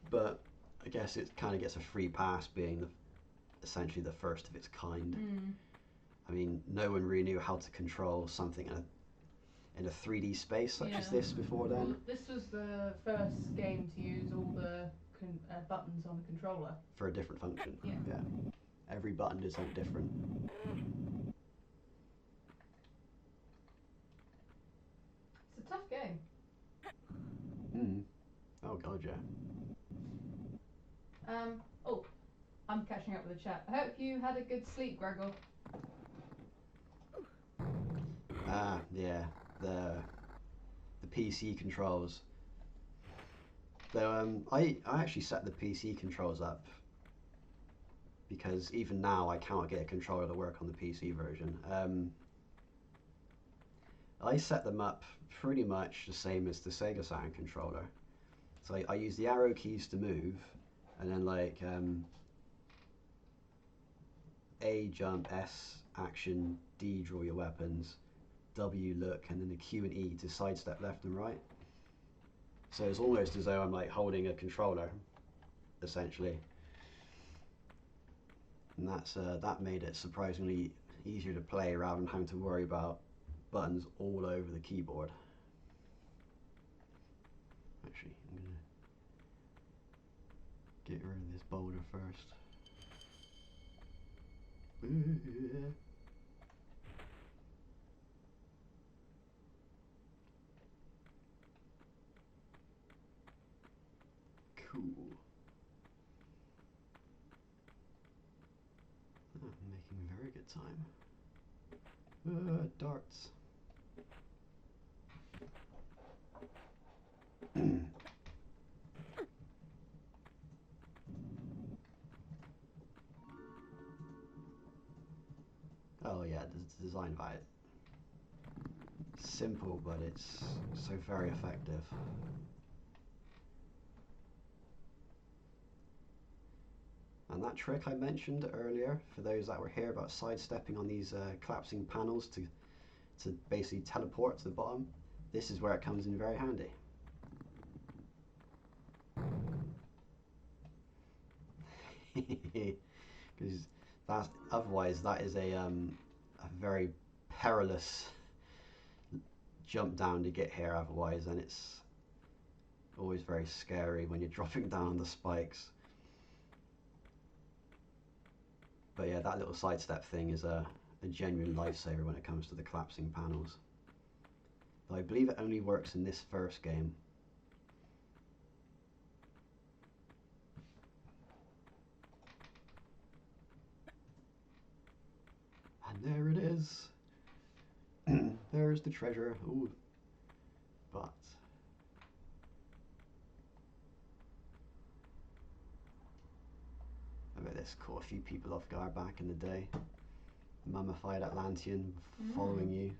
but I guess it kind of gets a free pass being essentially the first of its kind. I mean, no one really knew how to control something in a 3D space such as this before then.
Well, this was the first game to use all the buttons on the controller.
For a different function.
Yeah.
Every button is something different.
It's a tough game.
Oh god, yeah.
Oh, I'm catching up with the chat. I hope you had a good sleep, Gregor.
Yeah, the PC controls. Though I actually set the PC controls up because even now I cannot get a controller to work on the PC version. I set them up pretty much the same as the Sega Saturn controller. So I use the arrow keys to move, and then like A jump, S action, D draw your weapons, W look, and then the Q and E to sidestep left and right. So it's almost as though I'm like holding a controller, essentially. And that made it surprisingly easier to play rather than having to worry about buttons all over the keyboard. Actually, I'm gonna get rid of this boulder first. Cool. Oh, I'm making very good time. Darts. Oh yeah, the design by it. Simple, but it's so very effective. And that trick I mentioned earlier, for those that were here, about sidestepping on these collapsing panels to basically teleport to the bottom, this is where it comes in very handy. Because otherwise that is a very perilous jump down to get here otherwise, and it's always very scary when you're dropping down on the spikes. But yeah, that little sidestep thing is a genuine lifesaver when it comes to the collapsing panels. Though I believe it only works in this first game. And there it is. There's the treasure. Ooh. But I bet this caught a few people off guard back in the day. mummified Atlantean following you.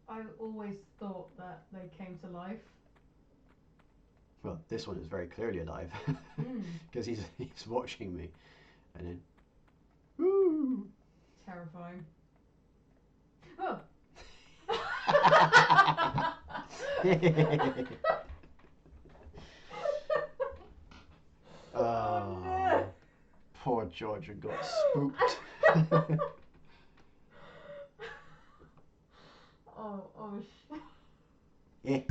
I always thought that they came to life.
Well, this one is very clearly alive because he's watching me, and then, woo!
Terrifying. Oh.
Oh,
no.
Poor Georgia got spooked.
oh
Hey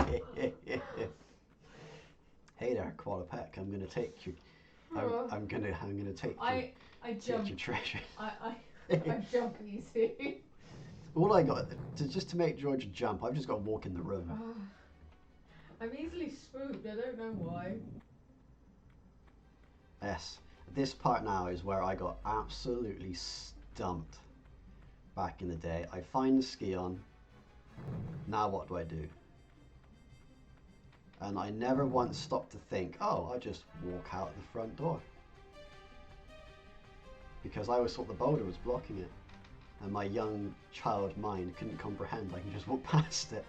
there, Qualipec. I'm gonna take you. I'm gonna take
I jump.
your treasure.
I jump easy.
All I got just to make Georgia jump, I've just got to walk in the room.
I'm easily spooked. I don't know why.
Yes, this part now is where I got absolutely stumped. Back in the day, I find the Ski-On. Now what do I do? And I never once stopped to think, oh, I just walk out the front door. Because I always thought the boulder was blocking it. And my young child mind couldn't comprehend I can just walk past it.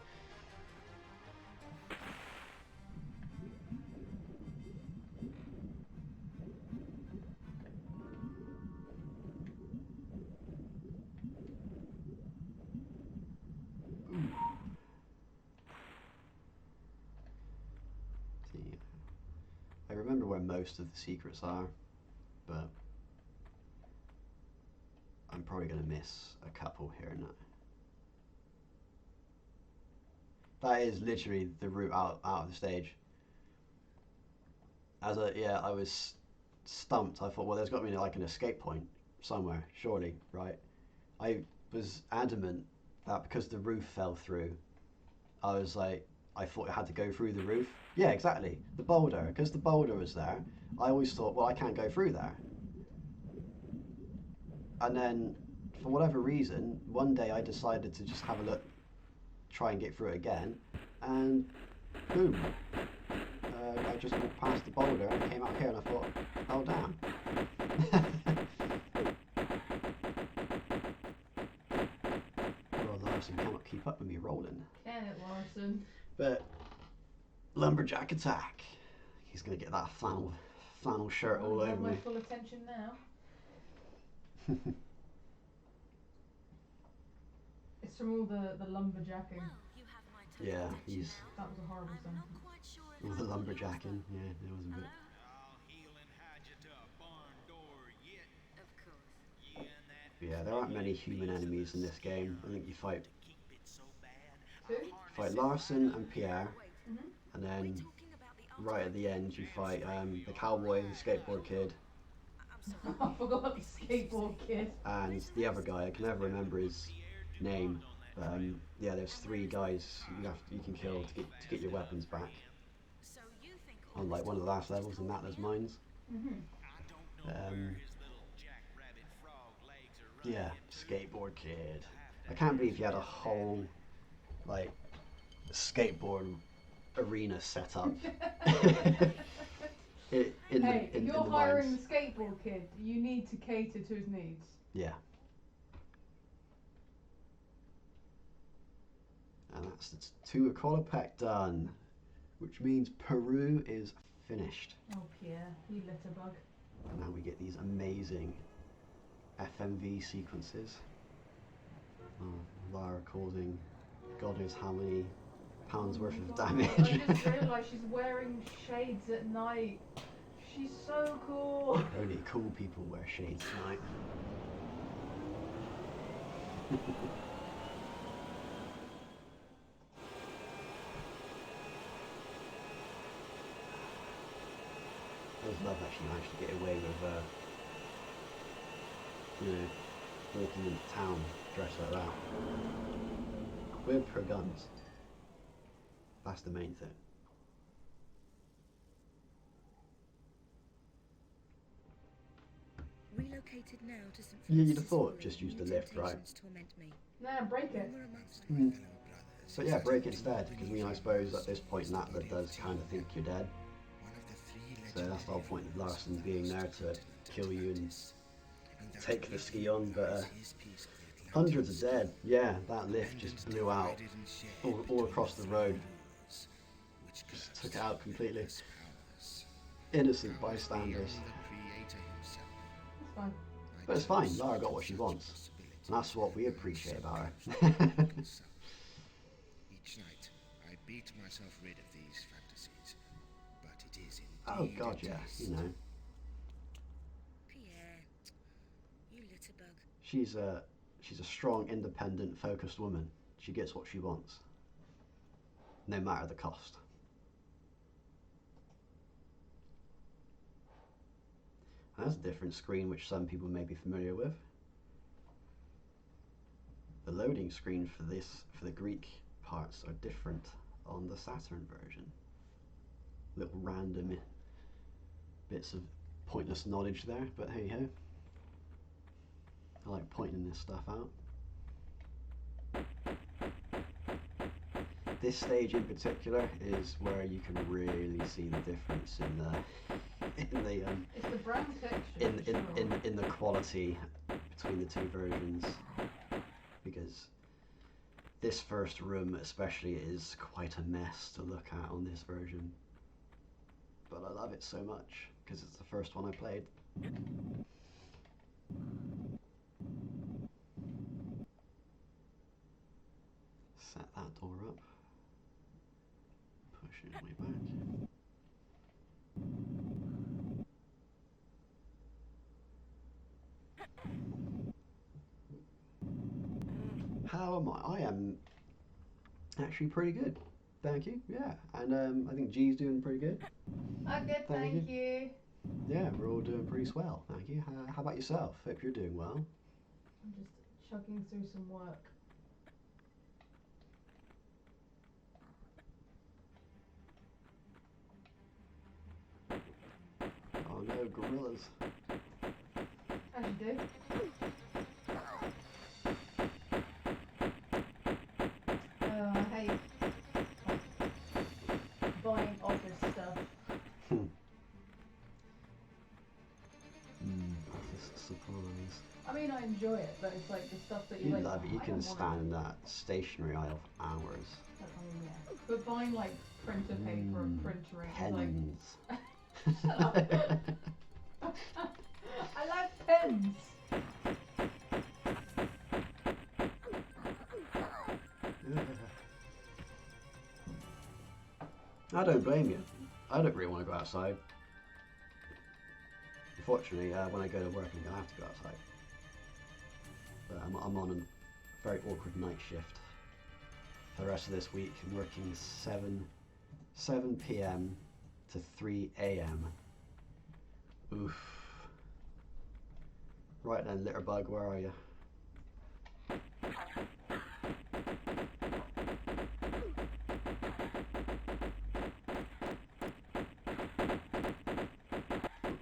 See, I remember where most of the secrets are, but I'm probably going to miss a couple here and there. That is literally the route out of the stage. I was stumped. I thought, well, there's got to be like an escape point somewhere, surely, right? I was adamant that because the roof fell through, I thought it had to go through the roof. Yeah, exactly. The boulder, because the boulder was there, I always thought, well, I can't go through there. And then, for whatever reason, one day I decided to just have a look, try and get through it again, and boom. I just walked past the boulder and came out here and I thought, oh damn. Well, Larson cannot keep up with me rolling.
Can it, Larson?
But lumberjack attack. He's gonna get that flannel shirt all over
my
me.
full attention now. It's from all the lumberjacking.
Yeah,
That was a horrible sentence.
all the lumberjacking. Yeah, it was a bit. Yeah, there aren't many human enemies in this game. I think you fight Larson and Pierre, and then right at the end you fight the cowboy, the skateboard kid.
I forgot the skateboard kid.
And the other guy, I can never remember his name. But yeah, there's 3 guys you can kill to get your weapons back. On like one of the last levels in Matler's Mines. Yeah, skateboard kid. I can't believe you had a whole like skateboard arena set up. If you're hiring the
skateboard kid, you need to cater to his needs.
Yeah. And that's the 2 Qualipec done, which means Peru is finished.
Oh Pierre, you litterbug.
And now we get these amazing FMV sequences. Lara causing God knows how many pounds worth of damage.
I just realised she's wearing shades at night. She's so cool.
Only cool people wear shades tonight. I just love that she managed to get away with, walking into town dressed like that. With her guns. That's the main thing.
Relocated now to St.
Yeah, you'd have thought just use the lift, right?
Nah, break it.
So yeah, break it instead, because I suppose at this point Natla does kind of think you're dead. So that's the whole point of Larson being there, to kill you and take the ski on. But hundreds are dead. Yeah, that lift just blew out all across the road. Just took it out completely. Innocent bystanders.
It's fine.
But it's fine, Lara got what she wants. And that's what we appreciate about her.
Each night, I beat myself rid of these fantasies. But it is
Oh
indeed
god, yeah, you know.
Pierre, you litterbug.
She's a strong, independent, focused woman. She gets what she wants. No matter the cost. And that's a different screen which some people may be familiar with. The loading screen for the Greek parts are different on the Saturn version. Little random bits of pointless knowledge there, but hey ho. I like pointing this stuff out. This stage in particular is where you can really see the difference in the
It's the brown texture.
in the quality between the two versions, because this first room especially is quite a mess to look at on this version, but I love it so much because it's the first one I played. Set that door up, push it way back. How am I? I am actually pretty good, thank you. Yeah, and I think G's doing pretty good.
I'm good, thank you.
Yeah, we're all doing pretty swell, thank you. How about yourself? Hope you're doing well.
I'm just chugging through some work.
Oh no, gorillas.
As you do. Oh, I hate buying office stuff.
Office supplies.
I mean, I enjoy it, but it's like the stuff that
You
like.
love it. You
I
can
don't want
stand in that stationery aisle for hours.
it. Yeah. But buying like printer paper and printer ink is like.
Pens.
Shut up. I like pens.
I don't blame you. I don't really want to go outside. Unfortunately, when I go to work, I'm going to have to go outside. But I'm on a very awkward night shift for the rest of this week. I'm working 7 p.m. to 3 a.m. Oof. Right then, Litterbug, where are you?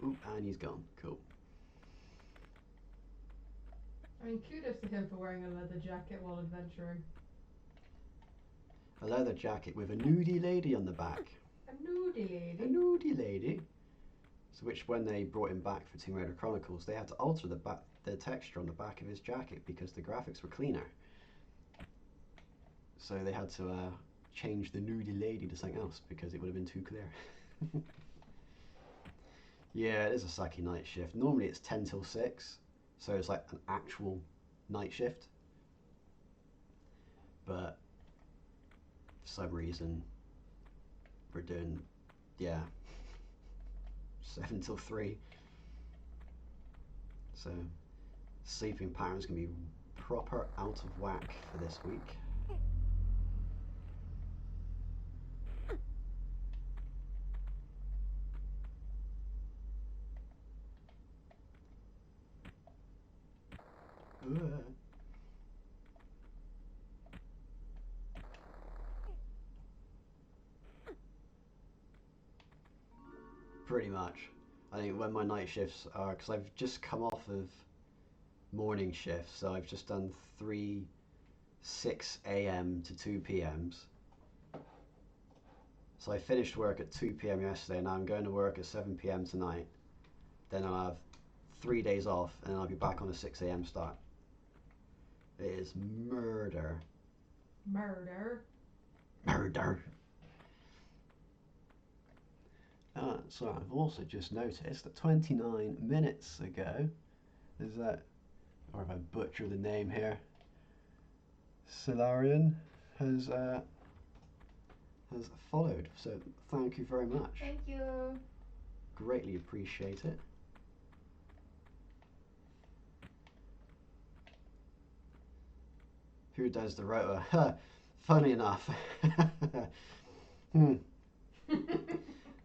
Ooh, and he's gone. Cool.
I mean, kudos to him for wearing a leather jacket while adventuring.
A leather jacket with a nudie lady on the back.
A nudie lady.
A nudie lady. So which, when they brought him back for Tomb Raider Chronicles, they had to alter the texture on the back of his jacket because the graphics were cleaner. So they had to change the nudie lady to something else because it would have been too clear. Yeah, it is a sucky night shift. Normally it's 10 till 6, so it's like an actual night shift. But for some reason we're doing, yeah, 7 till 3. So sleeping pattern's gonna be proper out of whack for this week. Pretty much. I think when my night shifts are, because I've just come off of morning shifts, so I've just done 6 a.m. to 2 p.m.s. So I finished work at 2 p.m. yesterday, and now I'm going to work at 7 p.m. tonight. Then I'll have 3 days off, and then I'll be back on a 6 a.m. start. It is murder.
Murder.
Murder. So I've also just noticed that 29 minutes ago, is that, or if I butcher the name here, Solarian has followed. So thank you very much.
Thank you.
Greatly appreciate it. Who does the rotor? Funny enough.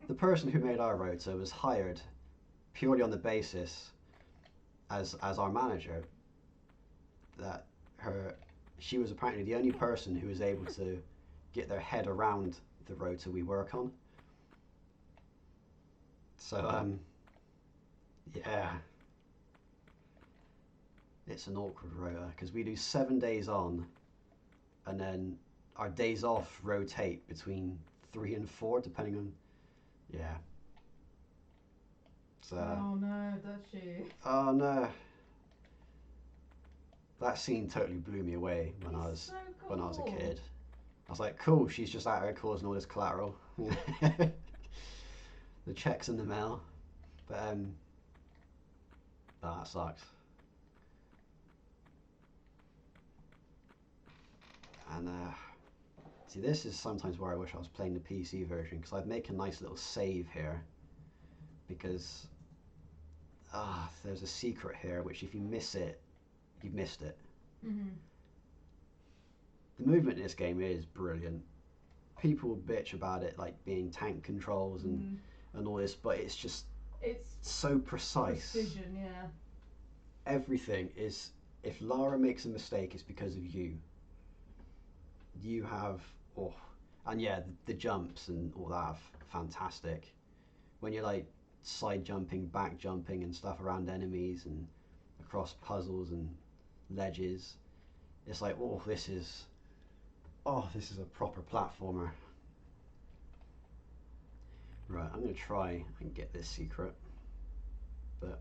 The person who made our rotor was hired purely on the basis as our manager that she was apparently the only person who was able to get their head around the rotor we work on. So yeah, it's an awkward rotor because we do 7 days on, and then our days off rotate between 3 and 4 depending on, yeah. So,
oh no, does she?
oh no. That scene totally blew me away when I was a kid. I was like, cool, she's just out there causing all this collateral. The checks in the mail. But that sucks. And see, this is sometimes where I wish I was playing the PC version, because I'd make a nice little save here, because there's a secret here which if you miss it, you've missed it.
Mm-hmm.
The movement in this game is brilliant. People bitch about it like being tank controls and all this, but it's so precise.
Precision, yeah.
Everything is, if Lara makes a mistake, it's because of you. You have, and yeah, the jumps and all that are fantastic. When you're like side jumping, back jumping and stuff around enemies and across puzzles and ledges, it's like, this is a proper platformer. Right, I'm going to try and get this secret, but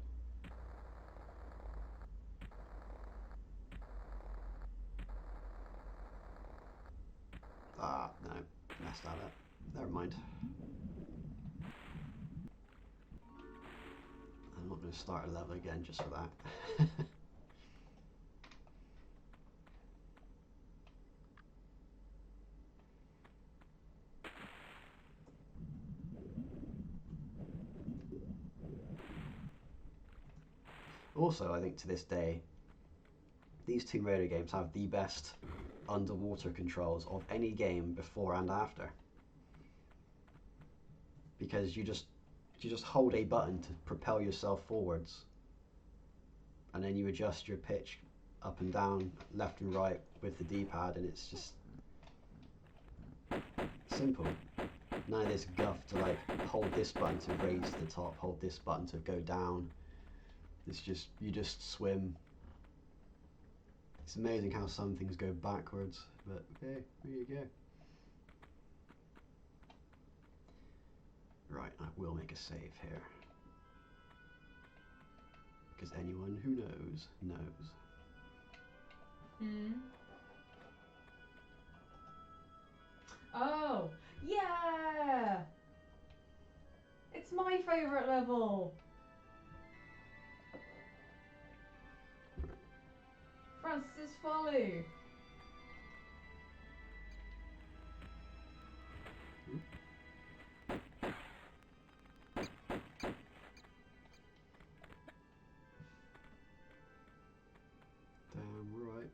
no, messed that up. Never mind. I'm not going to start a level again just for that. Also, I think to this day, these Tomb Raider games have the best underwater controls of any game before and after. Because you just hold a button to propel yourself forwards, and then you adjust your pitch up and down, left and right with the D-pad, and it's just simple. None of this guff to like hold this button to raise to the top, hold this button to go down. It's just, you just swim. It's amazing how some things go backwards, but hey, there you go. Right, I will make a save here. Because anyone who knows, knows.
Oh, yeah! It's my favourite level! Francis Folly!
Damn right.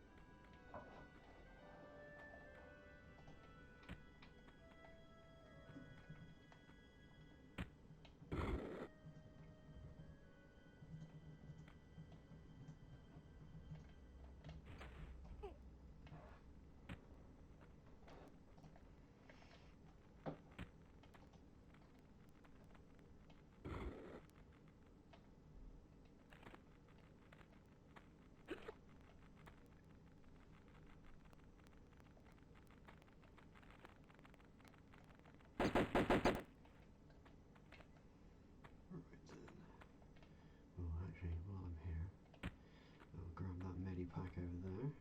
Oh, actually, while I'm here, I'll grab that medipack over there.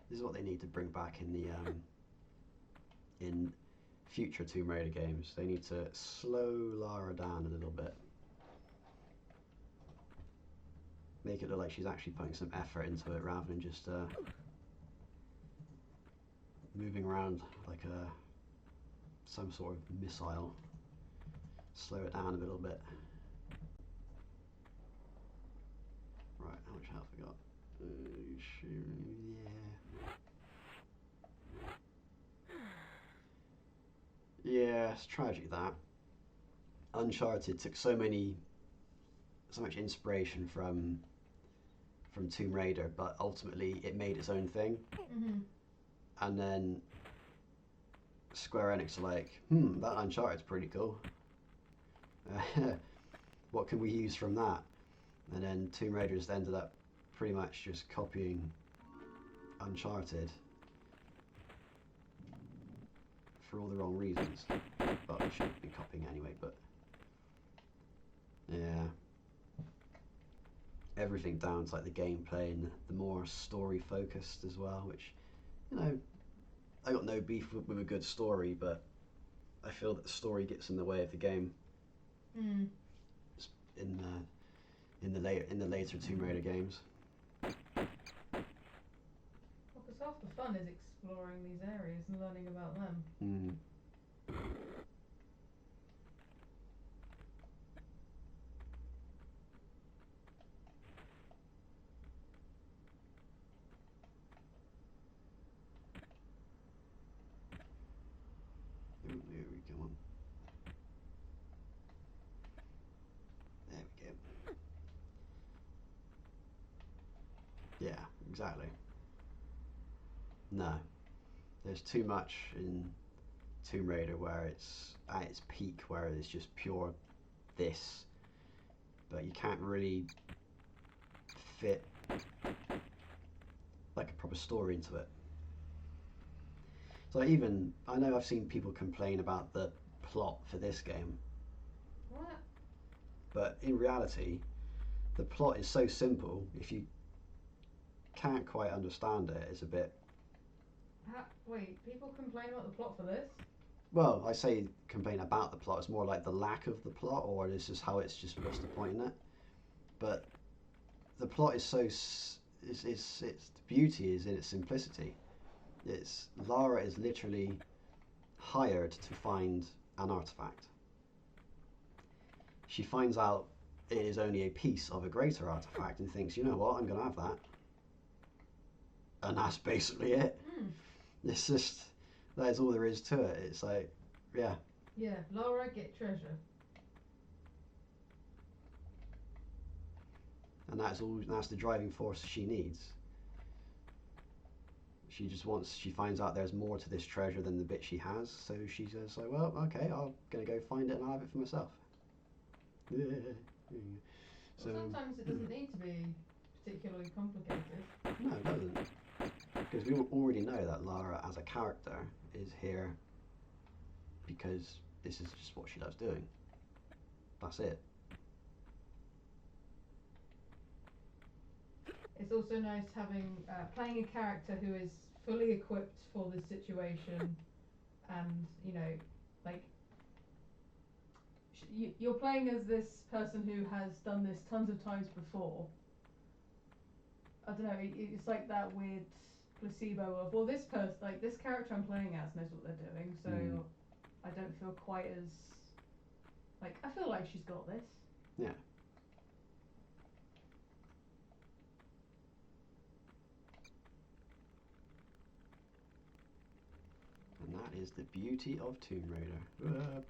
This is what they need to bring back in the in future Tomb Raider games. They need to slow Lara down a little bit. Make it look like she's actually putting some effort into it rather than just moving around like some sort of missile. Slow it down a little bit. Right, how much health we got? Yeah. Yeah, it's tragic that. Uncharted took so much inspiration from Tomb Raider, but ultimately it made its own thing.
Mm-hmm.
And then Square Enix are like, that Uncharted's pretty cool. What can we use from that? And then Tomb Raider just ended up pretty much just copying Uncharted for all the wrong reasons. Well, it shouldn't be copying anyway, but yeah. Everything down to like the gameplay and the more story focused as well, which, you know, I got no beef with a good story, but I feel that the story gets in the way of the game.
Mm.
In the later Tomb Raider games.
Well, because half the fun is exploring these areas and learning about them.
Mm. Ooh, there we go. There we go. Yeah, exactly. No, there's too much in Tomb Raider where it's at its peak, where it's just pure this, but you can't really fit like a proper story into it. So even, I know I've seen people complain about the plot for this game.
What?
But in reality, the plot is so simple, if you can't quite understand it, it's a bit...
Wait, people complain about the plot for this?
Well, I say complain about the plot, it's more like the lack of the plot, or this is how it's just, what's the point in it? But the plot is so... It's the beauty is in its simplicity. It's Lara is literally hired to find an artifact. She finds out it is only a piece of a greater artifact and thinks, you know what, I'm going to have that. And that's basically it. It's just, that is all there is to it. It's like, yeah.
Yeah, Lara, get treasure.
And that's the driving force she needs. She just wants, she finds out there's more to this treasure than the bit she has, so she says, like, well, okay, I'm going to go find it and I'll have it for myself. Yeah. So,
Well, sometimes it doesn't need to be particularly complicated.
No, it doesn't. Because we already know that Lara as a character is here because this is just what she loves doing. That's it.
It's also nice having playing a character who is fully equipped for this situation, and you know, like you're playing as this person who has done this tons of times before. I don't know. It's like that weird placebo of, well, this person, like this character I'm playing as, knows what they're doing, so I don't feel quite as like, I feel like she's got this.
Yeah. And that is the beauty of Tomb Raider.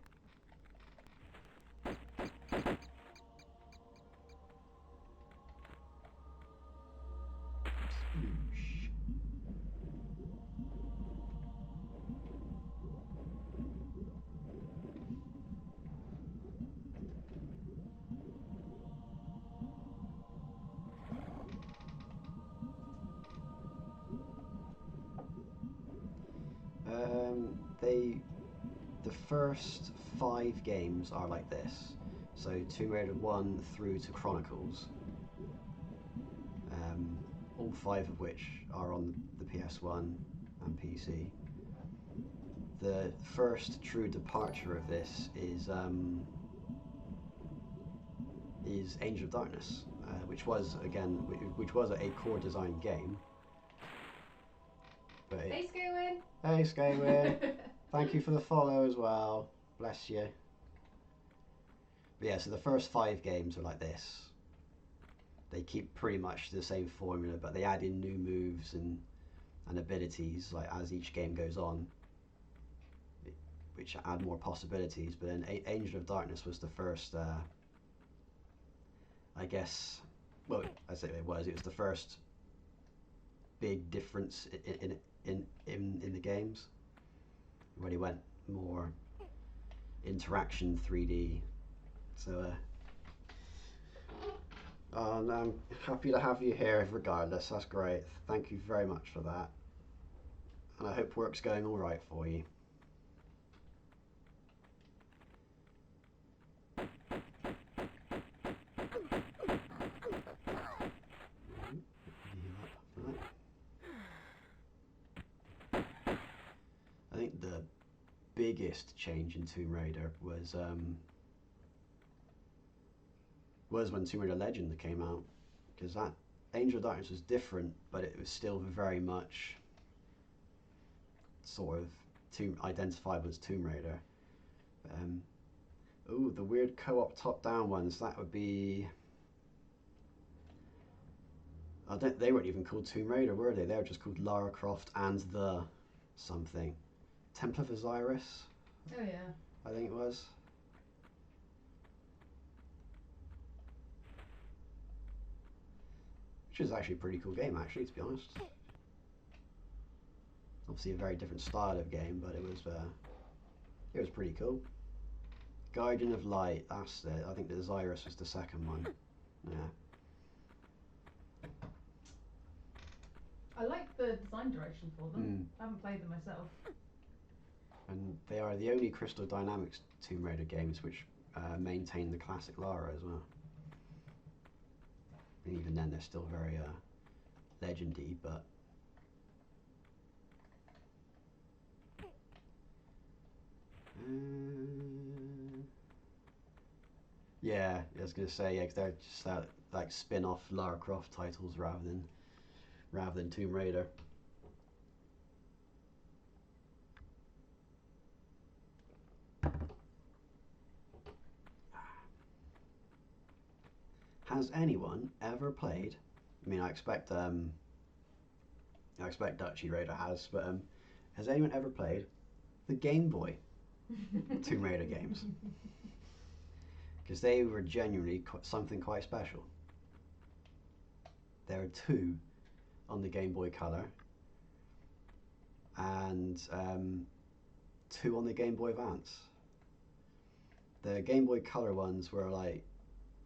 first 5 games are like this. So Tomb Raider 1 through to Chronicles. All 5 of which are on the PS1 and PC. The first true departure of this is Angel of Darkness, which was a core design game. But
Hey, Skywin!
Hey, Skywin! Thank you for the follow as well. Bless you. But yeah, so the first 5 games are like this. They keep pretty much the same formula, but they add in new moves and abilities like as each game goes on, which add more possibilities. But then Angel of Darkness was the first, I guess. Well, I say it was the first big difference in the games, where they went more interaction 3D. So I'm happy to have you here regardless. That's great. Thank you very much for that. And I hope work's going all right for you. I think the biggest change in Tomb Raider was when Tomb Raider Legend came out, because that Angel of Darkness was different, but it was still very much sort of identifiable as Tomb Raider. Ooh, the weird co-op top-down ones, that would be... they weren't even called Tomb Raider, were they? They were just called Lara Croft and the something. Temple of Osiris?
Oh yeah.
I think it was. Which is actually a pretty cool game, actually, to be honest. Obviously a very different style of game, but it was pretty cool. Guardian of Light, that's it. I think the Osiris was the second one. Yeah.
I like the design direction for them. I haven't played them myself.
And they are the only Crystal Dynamics Tomb Raider games which maintain the classic Lara as well. And even then, they're still very legendy, but yeah, I was gonna say, yeah, 'cause they're just like spin-off Lara Croft titles rather than Tomb Raider. Has anyone ever played? I mean, I expect Dutchy Raider has, but has anyone ever played the Game Boy Tomb Raider games? Because they were genuinely something quite special. There are 2 on the Game Boy Color and 2 on the Game Boy Advance. The Game Boy Color ones were like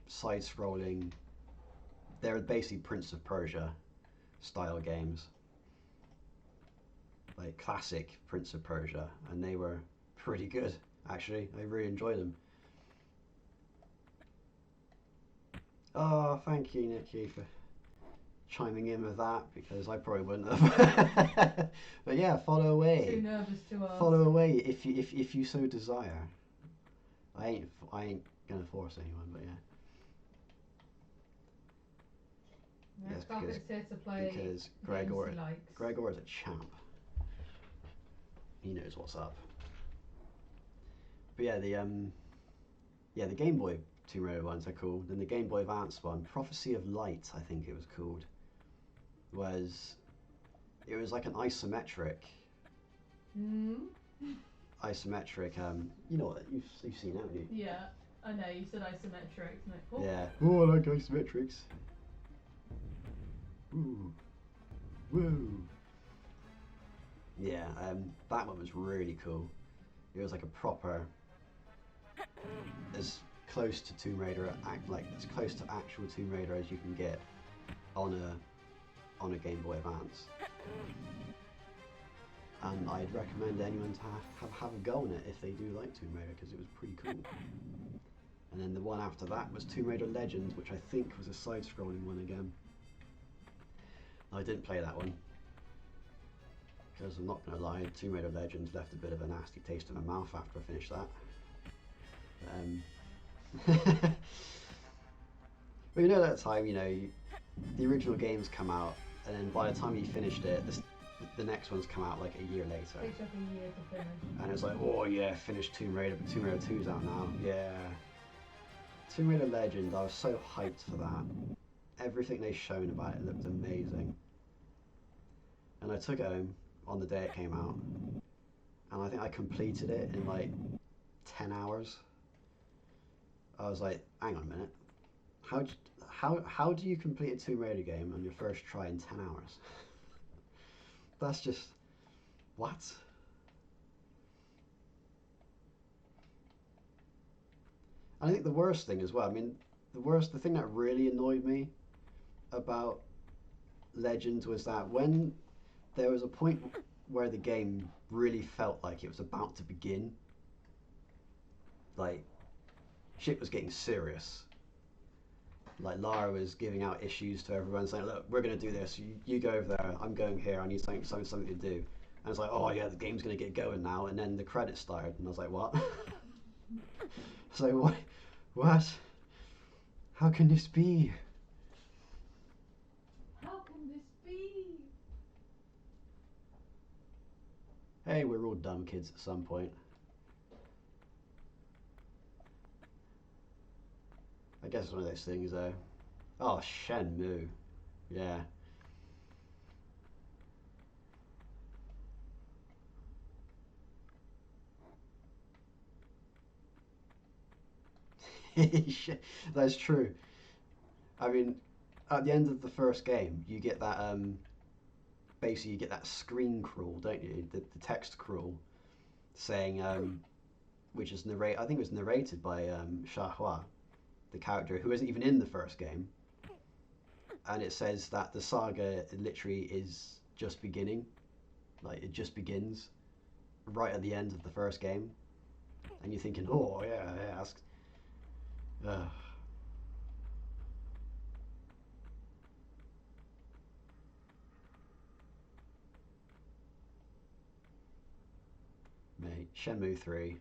side-scrolling. They're basically Prince of Persia style games, like classic Prince of Persia, and they were pretty good actually. I really enjoyed them. Oh, thank you, Nikki, for chiming in with that, because I probably wouldn't have. But yeah, follow away.
Too nervous to ask.
Follow away if you so desire. I ain't gonna force anyone, but yeah.
Yes, Carpet's here to play
because Gregor is a champ. He knows what's up. But yeah, the Game Boy Tomb Raider ones are cool. Then the Game Boy Advance one, Prophecy of Light, I think it was called, it was like an isometric. Isometric. You know what? You've seen it, haven't you?
Yeah, I know. You said isometric. Oh.
Yeah. Oh, I like isometrics. Ooh. Woo. Yeah. That one was really cool. It was like a proper, as close to Tomb Raider, as close to actual Tomb Raider as you can get on a Game Boy Advance. and I'd recommend anyone to have a go on it if they do like Tomb Raider, because it was pretty cool. And then the one after that was Tomb Raider Legends, which I think was a side-scrolling one again. I didn't play that one, because I'm not going to lie, Tomb Raider Legends left a bit of a nasty taste in my mouth after I finished that. But you know that time, the original games come out, and then by the time you finished it, the next ones come out like a year later.
Takes like a year to finish.
And it's like, oh yeah, finished Tomb Raider, but Tomb Raider 2's out now. Yeah. Tomb Raider Legends, I was so hyped for that. Everything they've shown about it looked amazing. And I took it home on the day it came out, and I think I completed it in like 10 hours. I was like, hang on a minute. How do you complete a Tomb Raider game on your first try in 10 hours? That's just... what? I think the worst thing as well, the thing that really annoyed me about Legends was that when there was a point where the game really felt like it was about to begin, like, shit was getting serious. Like, Lara was giving out issues to everyone, saying, look, we're going to do this, you go over there, I'm going here, I need something to do. And it's like, oh yeah, the game's going to get going now, and then the credits started, and I was like, what? So what? How can this be?
How can this be?
Hey, we're all dumb kids at some point. I guess it's one of those things though. Oh, Shenmue. Yeah. That's true. I mean, at the end of the first game, you get that, basically you get that screen crawl, don't you? The text crawl saying, which is I think it was narrated by Xiahua, the character who isn't even in the first game. And it says that the saga literally is just beginning. Like, it just begins right at the end of the first game. And you're thinking, oh, yeah, that's... Mate, Shenmue 3.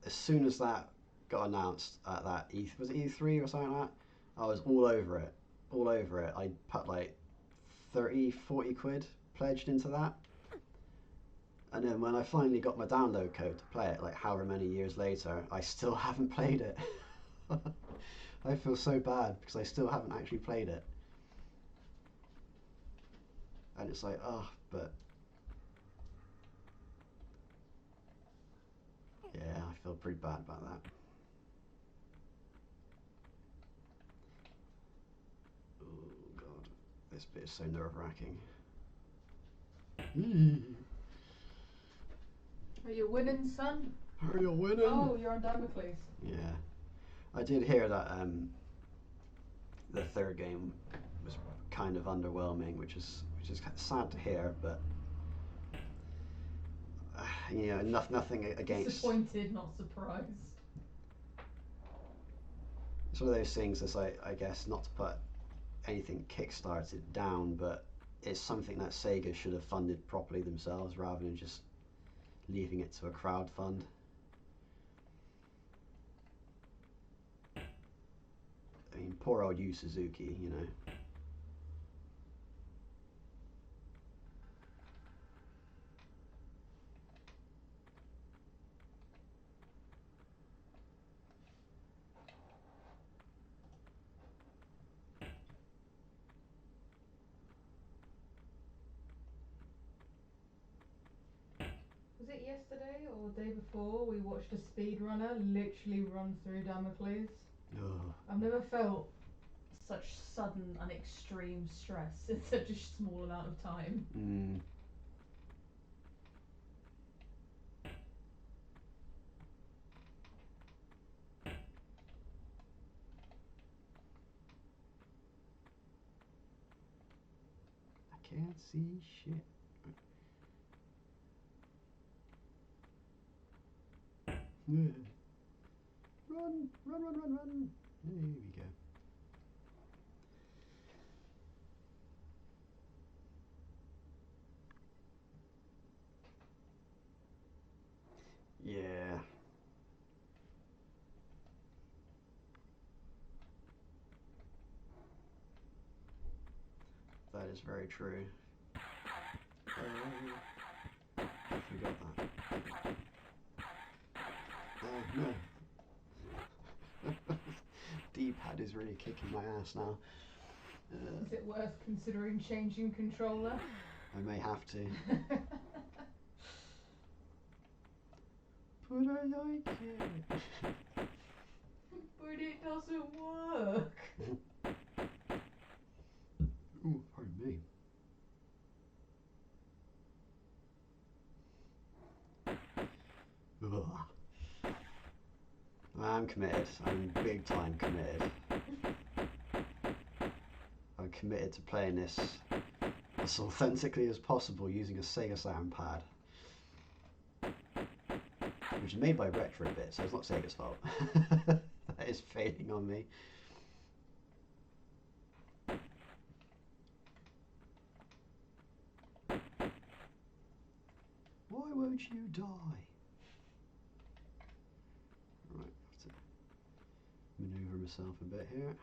As soon as that got announced at that was it E3 or something like that, I was all over it. All over it. I put like 30, 40 quid pledged into that. And then when I finally got my download code to play it, like however many years later, I still haven't played it. I feel so bad because I still haven't actually played it. And it's like, oh, but... yeah, I feel pretty bad about that. Oh, God. This bit is so nerve-wracking.
Are you winning, son?
Are you winning?
Oh, you're on Damocles.
Yeah. I did hear that the third game was kind of underwhelming, which is sad to hear, but nothing against...
Disappointed, not surprised.
It's one of those things that's like, I guess, not to put anything kickstarted down, but it's something that Sega should have funded properly themselves rather than just leaving it to a crowd fund. I mean, poor old Yu Suzuki, you know.
Was it yesterday or the day before we watched a speedrunner literally run through Damocles?
Oh.
I've never felt such sudden and extreme stress in such a small amount of time.
Mm. Can't see shit. Yeah. Run, run, run, run, run. There we go. Yeah. That is very true. I forgot that. No. D-pad is really kicking my ass now.
Is it worth considering changing controller?
I may have to. But I like it.
But it doesn't work.
Ooh, pardon me. Ugh. I'm committed. I'm big time committed. I'm committed to playing this as authentically as possible using a Sega Saturn pad. Which is made by Retrobit, so it's not Sega's fault. That is failing on me. Why won't you die? Right, I have to maneuver myself a bit here.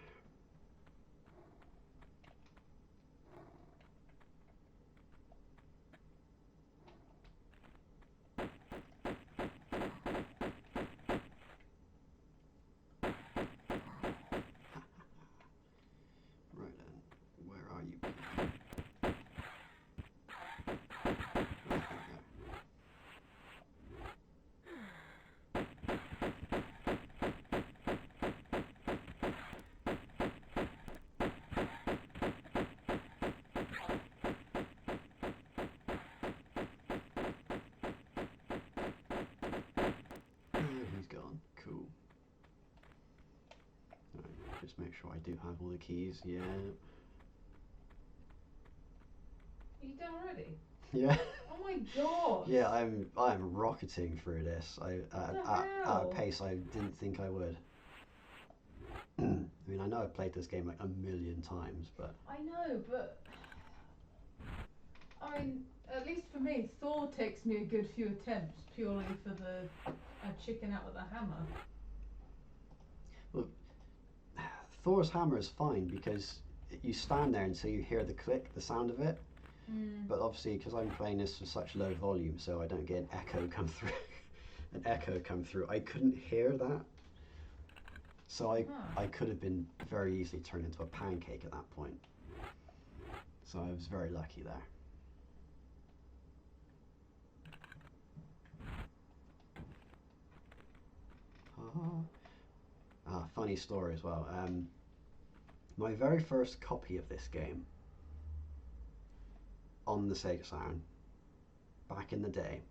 Right then, where are you? Right, there we go. And he's gone. Cool. Right, just make sure I do have all the keys. Yeah.
Are you done already?
Yeah.
Oh my god!
Yeah, I'm rocketing through this. At a pace I didn't think I would. I mean, I know I've played this game like a million times, but
I know, but I mean, at least for me, Thor takes me a good few attempts purely for the chicken out with a hammer.
well, Thor's hammer is fine because you stand there until you hear the click, the sound of it. But obviously, because I'm playing this with such low volume, so I don't get an echo come through. An echo come through. I couldn't hear that, so I could have been very easily turned into a pancake at that point. So I was very lucky there. Funny story as well. My very first copy of this game on the Sega Saturn, back in the day,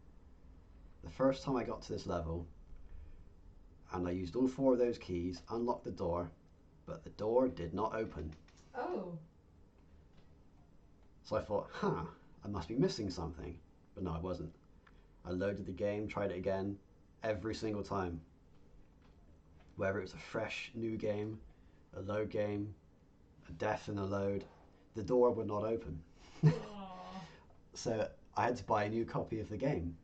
the first time I got to this level, and I used all 4 of those keys, unlocked the door, but the door did not open.
Oh.
So I thought, I must be missing something. But no, I wasn't. I loaded the game, tried it again, every single time. Whether it was a fresh new game, a load game, a death in a load, the door would not open. So I had to buy a new copy of the game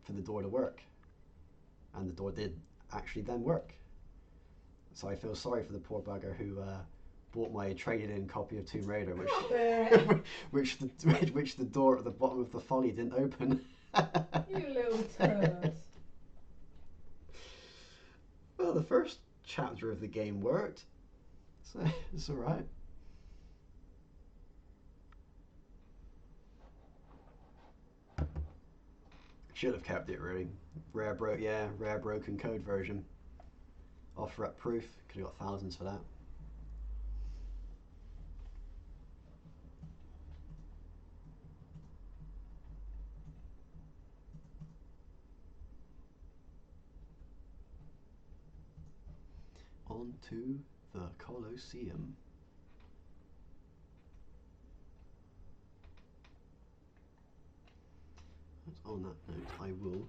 for the door to work. And the door did actually then work. So I feel sorry for the poor bugger who bought my traded-in copy of Tomb Raider, which the door at the bottom of the folly didn't open.
You little turd.
Well, the first chapter of the game worked, so it's all right. Should have kept it really. Rare broken code version. Offer up proof. Could have got thousands for that. On to the Colosseum. on that note, I will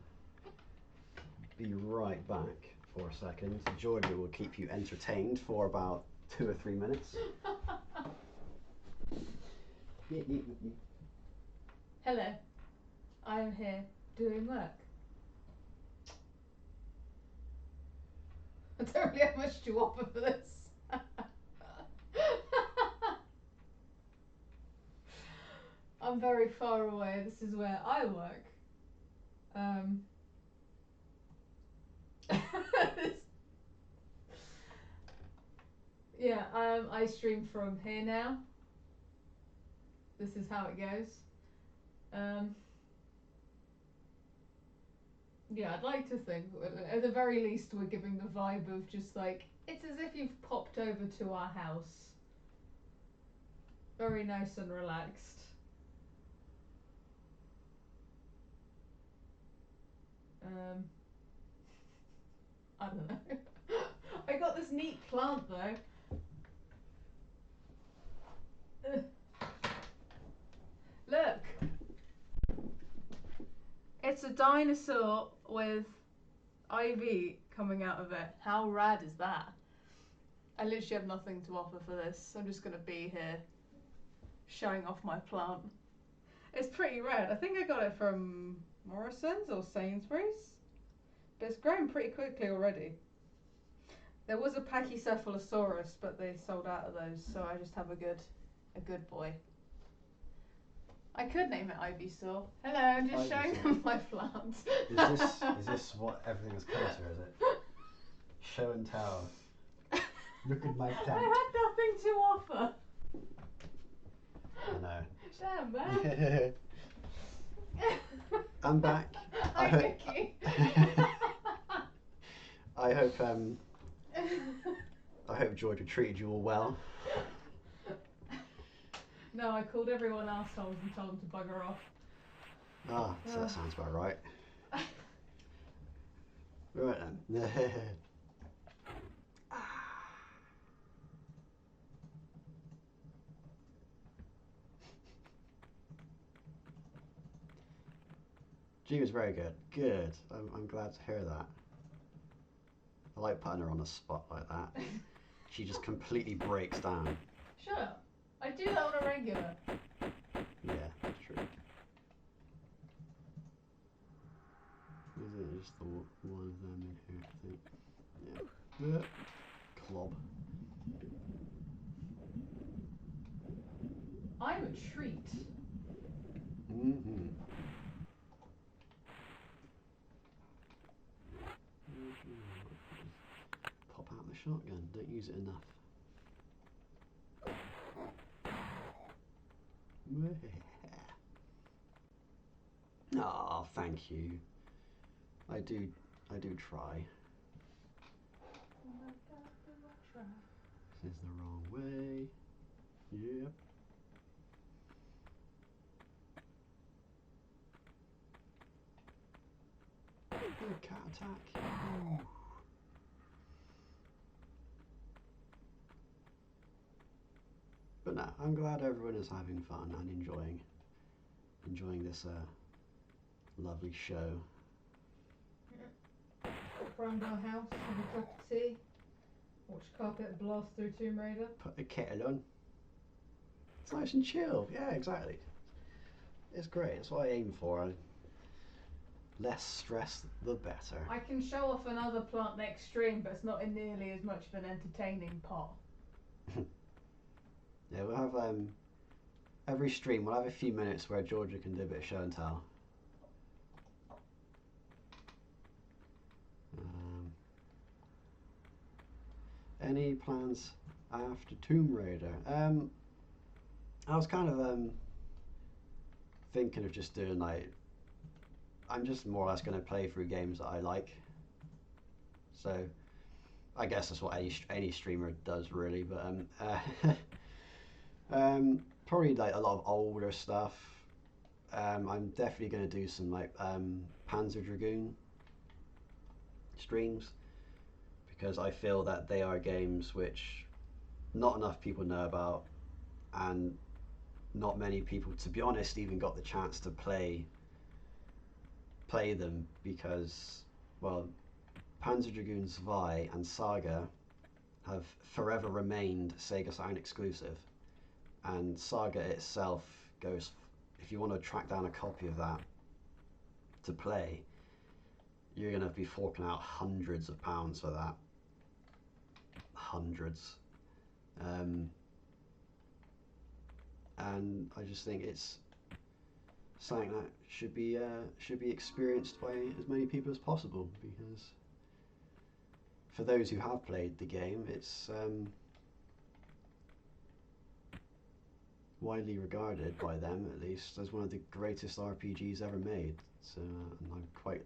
be right back for a second. Georgia will keep you entertained for about 2 or 3 minutes.
Hello, I am here doing work. I don't really have much to offer for this. I'm very far away. This is where I work. Yeah, I stream from here now. This is how it goes. Yeah, I'd like to think, at the very least, we're giving the vibe of just like, it's as if you've popped over to our house. Very nice and relaxed. I don't know. I got this neat plant though. Look! It's a dinosaur with ivy coming out of it. How rad is that? I literally have nothing to offer for this. I'm just gonna be here showing off my plant. It's pretty rad. I think I got it from Morrison's or Sainsbury's. But it's grown pretty quickly already. There was a Pachycephalosaurus, but they sold out of those, so I just have a good boy. I could name it Ivysaur. Hello, I'm just showing them my plants.
Is this what everything has come to, is it? Show and tell. Look at my plant.
I had nothing to offer.
I know.
Damn, man.
I'm back.
Hi, Vicky.
I hope Georgia treated you all well.
No, I called everyone assholes and told them to bugger off.
Ah, so that sounds about right. Right then. She was very good. Good. I'm glad to hear that. I like putting her on the spot like that. She just completely breaks down.
Shut up. I do that on a regular.
Yeah, that's true. Is it just the one of them in here, I think? Yeah. Clob.
I'm a treat.
Mm-hmm. Pop out the shotgun. Don't use it enough. Oh, thank you. I do try. This is the wrong way. Yep. Good cat attack. Ooh. But no, I'm glad everyone is having fun and enjoying this lovely show.
Walk around our house, have a cup of tea, watch carpet blast through Tomb Raider.
Put the kettle on. It's nice and chill. Yeah, exactly. It's great. That's what I aim for. Less stress, the better.
I can show off another plant next stream, but it's not in nearly as much of an entertaining pot.
Yeah, we'll have every stream. We'll have a few minutes where Georgia can do a bit of show and tell. Any plans after Tomb Raider? I was kind of thinking of just doing like, I'm just more or less going to play through games that I like. So I guess that's what any streamer does really. But probably like a lot of older stuff. I'm definitely going to do some like Panzer Dragoon streams, because I feel that they are games which not enough people know about, and not many people, to be honest, even got the chance to play play them because, well, Panzer Dragoon Zwei and Saga have forever remained Sega Saturn exclusive, and Saga itself goes, if you want to track down a copy of that to play, you're going to be forking out hundreds of pounds for that. Hundreds. And I just think it's something that should be experienced by as many people as possible, because for those who have played the game, it's widely regarded by them, at least, as one of the greatest RPGs ever made. So and I'm quite,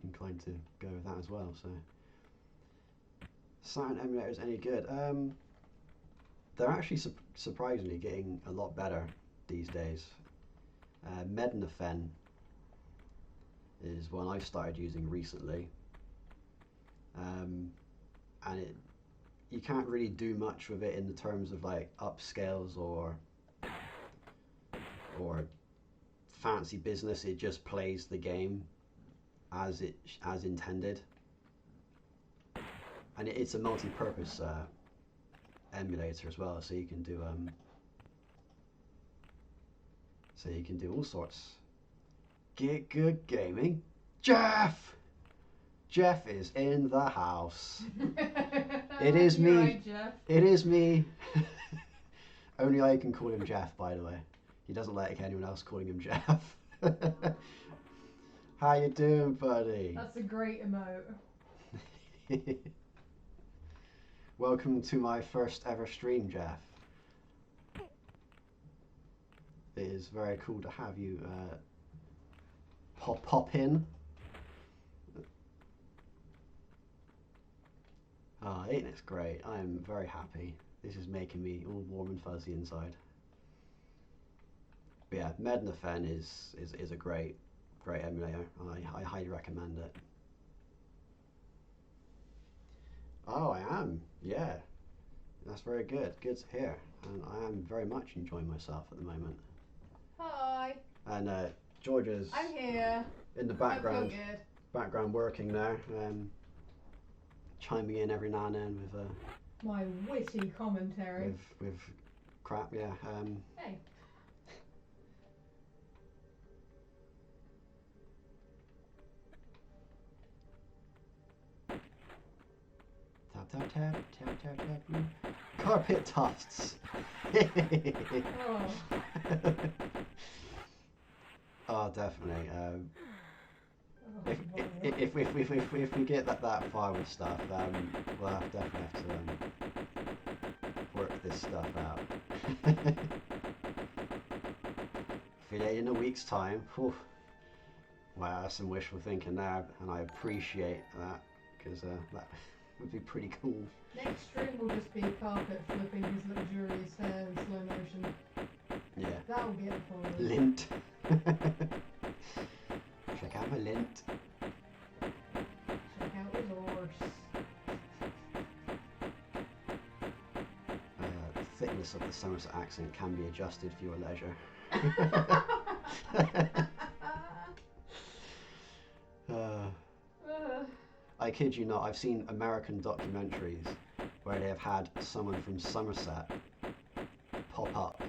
inclined to go with that as well. So, Saturn emulators any good? They're actually surprisingly getting a lot better these days. Mednafen is one I started using recently, and you can't really do much with it in the terms of like upscales or fancy business. It just plays the game as intended, and it's a multi-purpose emulator as well, so you can do all sorts. Get good gaming. Jeff is in the house. It is me.
Right, Jeff.
It is me. Only I can call him Jeff, by the way. He doesn't like anyone else calling him Jeff. How you doing, buddy?
That's a great emote.
Welcome to my first ever stream, Jeff. It is very cool to have you pop in. Ah, ain't this great? I am very happy. This is making me all warm and fuzzy inside. But yeah, Mednafen is a great emulator. I highly recommend it. Oh, I am. Yeah, that's very good. Good to hear. And I am very much enjoying myself at the moment.
Hi.
And Georgia's
I'm here.
in the
I feel
background working there, chiming in every now and then with
my witty commentary.
with crap. Yeah.
Hey.
Tap tap tap tap tap tap. Carpet tufts.
Oh.
Oh, definitely.
Oh,
If we get that far with stuff, we'll definitely have to work this stuff out. If it in a week's time, whew, wow, that's some wishful thinking there, and I appreciate that, because that would be pretty cool.
Next stream will just be Carpet flipping his luxurious hair in slow motion.
Yeah.
That'll get fun.
Lint. Check out my lint.
Check out his horse.
The thickness of the Somerset accent can be adjusted for your leisure. I kid you not, I've seen American documentaries where they have had someone from Somerset pop up,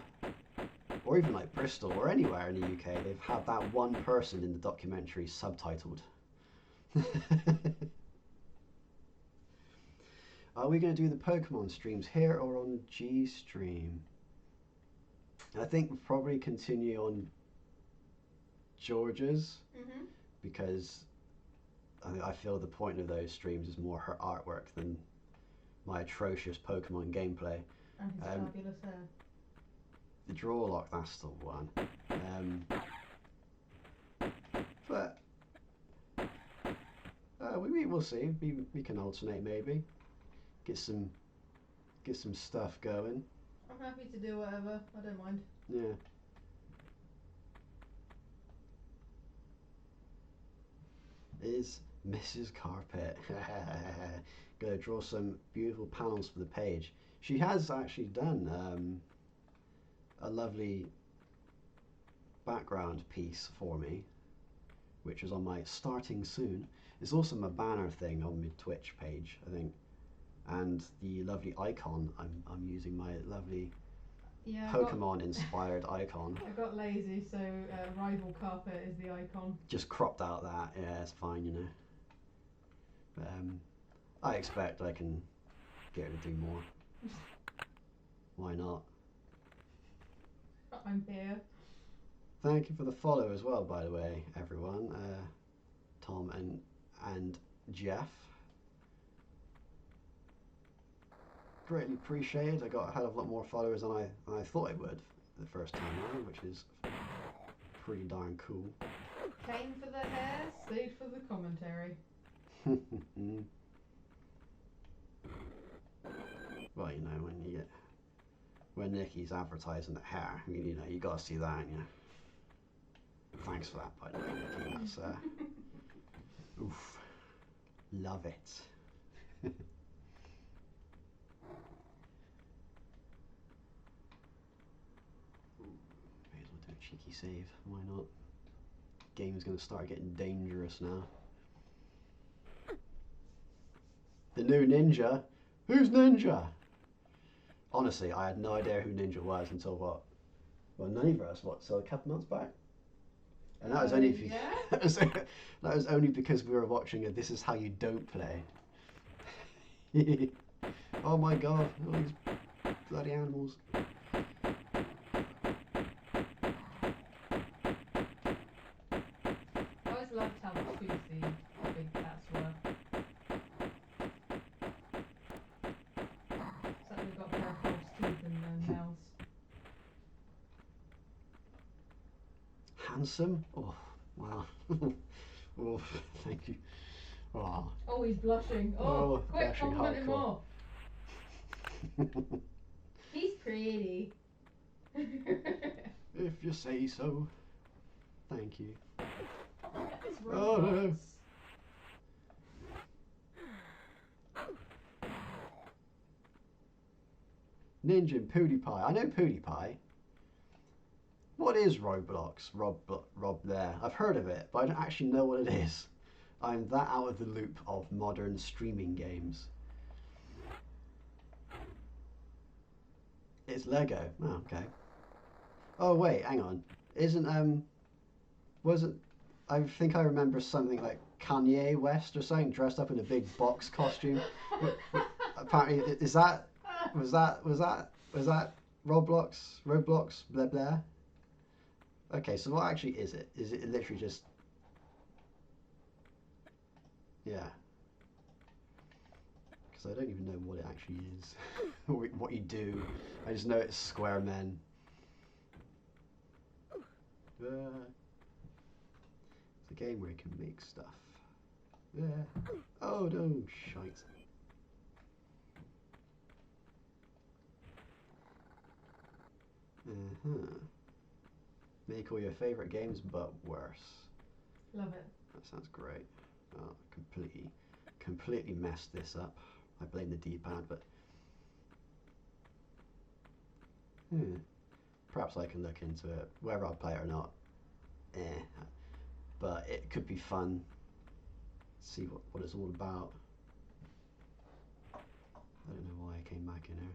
or even like Bristol or anywhere in the UK. They've had that one person in the documentary subtitled. Are we going to do the Pokemon streams here or on G Stream? I think we'll probably continue on George's, because I feel the point of those streams is more her artwork than my atrocious Pokemon gameplay.
And his fabulous hair.
The draw lock, that's the one. But we'll see. We can alternate maybe. Get some stuff going.
I'm happy to do whatever. I don't mind.
Yeah. Is Mrs. Carpet. Gonna draw some beautiful panels for the page. She has actually done a lovely background piece for me. which is on my starting soon. It's also my banner thing on my Twitch page, I think. And the lovely icon, I'm using my lovely Pokemon inspired icon.
I got lazy, so rival carpet is the icon.
Just cropped out that, yeah, it's fine, you know. But I expect I can get her to do more. Why not?
I'm here.
Thank you for the follow as well, by the way, everyone. Tom and Jeff. Greatly appreciated. I got a hell of a lot more followers than I thought I would the first time around, which is pretty darn cool.
Came for the hair, stayed for the commentary.
Well, you know, when Nikki's advertising the hair, you know, you gotta see that, you know. Thanks for that, by the way, Nikki. That's oof, love it. May as well do a cheeky save. Why not? Game's gonna start getting dangerous now. The new Ninja. Who's Ninja? Honestly, I had no idea who Ninja was until what? Well, none of us. What? So a couple months back. And that was only
Yeah?
that was only because we were watching a This Is How You Don't Play. Oh my god, all these bloody animals.
I always loved how toothy big cats were. Except they've got very false teeth in their mouths.
Handsome? Oh, wow. Oh, thank you. Oh.
Oh, he's blushing. Oh, quick,
blushing
compliment him
hardcore.
more. He's pretty.
If you say so. Thank you.
It's
Oh, no.
robots.
Ninja and PewDiePie. I know PewDiePie. What is Roblox? Rob there. I've heard of it, but I don't actually know what it is. I'm that out of the loop of modern streaming games. It's Lego. Oh, okay. Oh wait, hang on. Isn't wasn't I think I remember something like Kanye West or something dressed up in a big box costume. Apparently, was that Roblox blah blah? Okay, so what actually is it? Is it literally just yeah? Because I don't even know what it actually is, or what you do. I just know it's square men. It's a game where you can make stuff. Oh no, shite. Make all your favourite games, but worse.
Love it.
That sounds great. Oh, completely messed this up. I blame the D-pad, but perhaps I can look into it. Whether I'll play it or not, but it could be fun. See what it's all about. I don't know why I came back in here.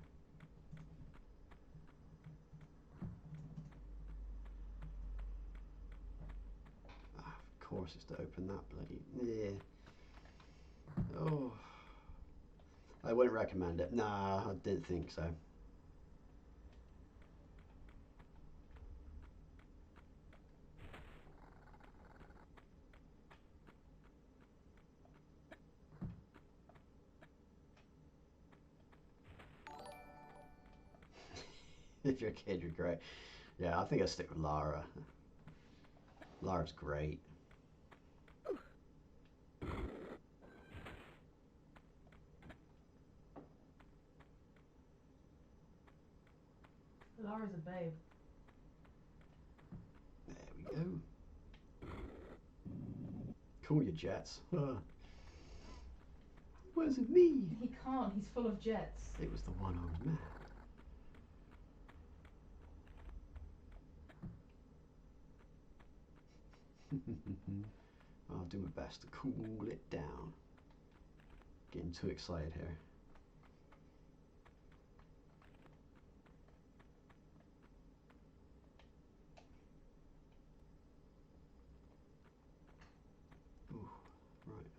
Of course it's to open that bloody oh, I wouldn't recommend it. Nah, I didn't think so. If you're a kid, you're great. Yeah, I think I'll stick with Lara. Lara's great.
Lara's a babe.
There we go. Cool, your jets. Wasn't me.
He can't, he's full of jets.
It was the one-armed man. I'll do my best to cool it down. Getting too excited here. Ooh, right.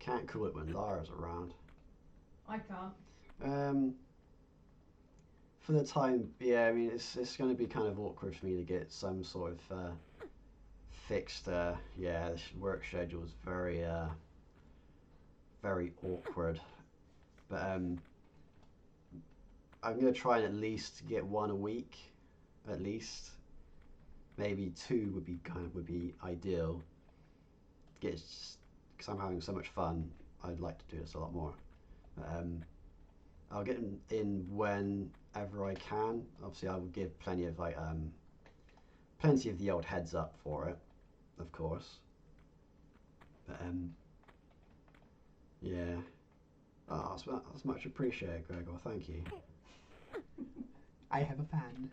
Can't cool it when Lara's around.
I can't.
For the time, yeah, I mean, it's going to be kind of awkward for me to get some sort of fixed. Yeah, the work schedule is very awkward. But I'm going to try and at least get one a week, at least. Maybe two would be ideal. Because I'm having so much fun, I'd like to do this a lot more. I'll get in whenever I can. Obviously, I will give plenty of the old heads up for it, of course. But yeah. Oh, that's much appreciated, Gregor. Thank you. I have a fan.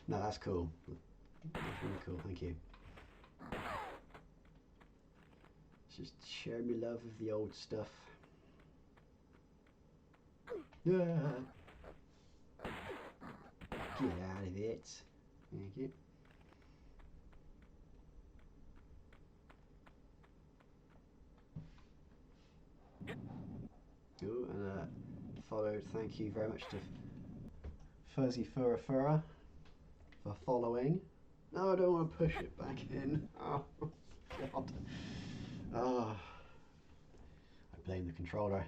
No, that's cool. That's really cool. Thank you. Just share me love of the old stuff. Yeah. Get out of it. Thank you. Cool, and followed. Thank you very much to Fuzzy Furra Furra for following. No, I don't want to push it back in. Oh, God. Oh, I blame the controller.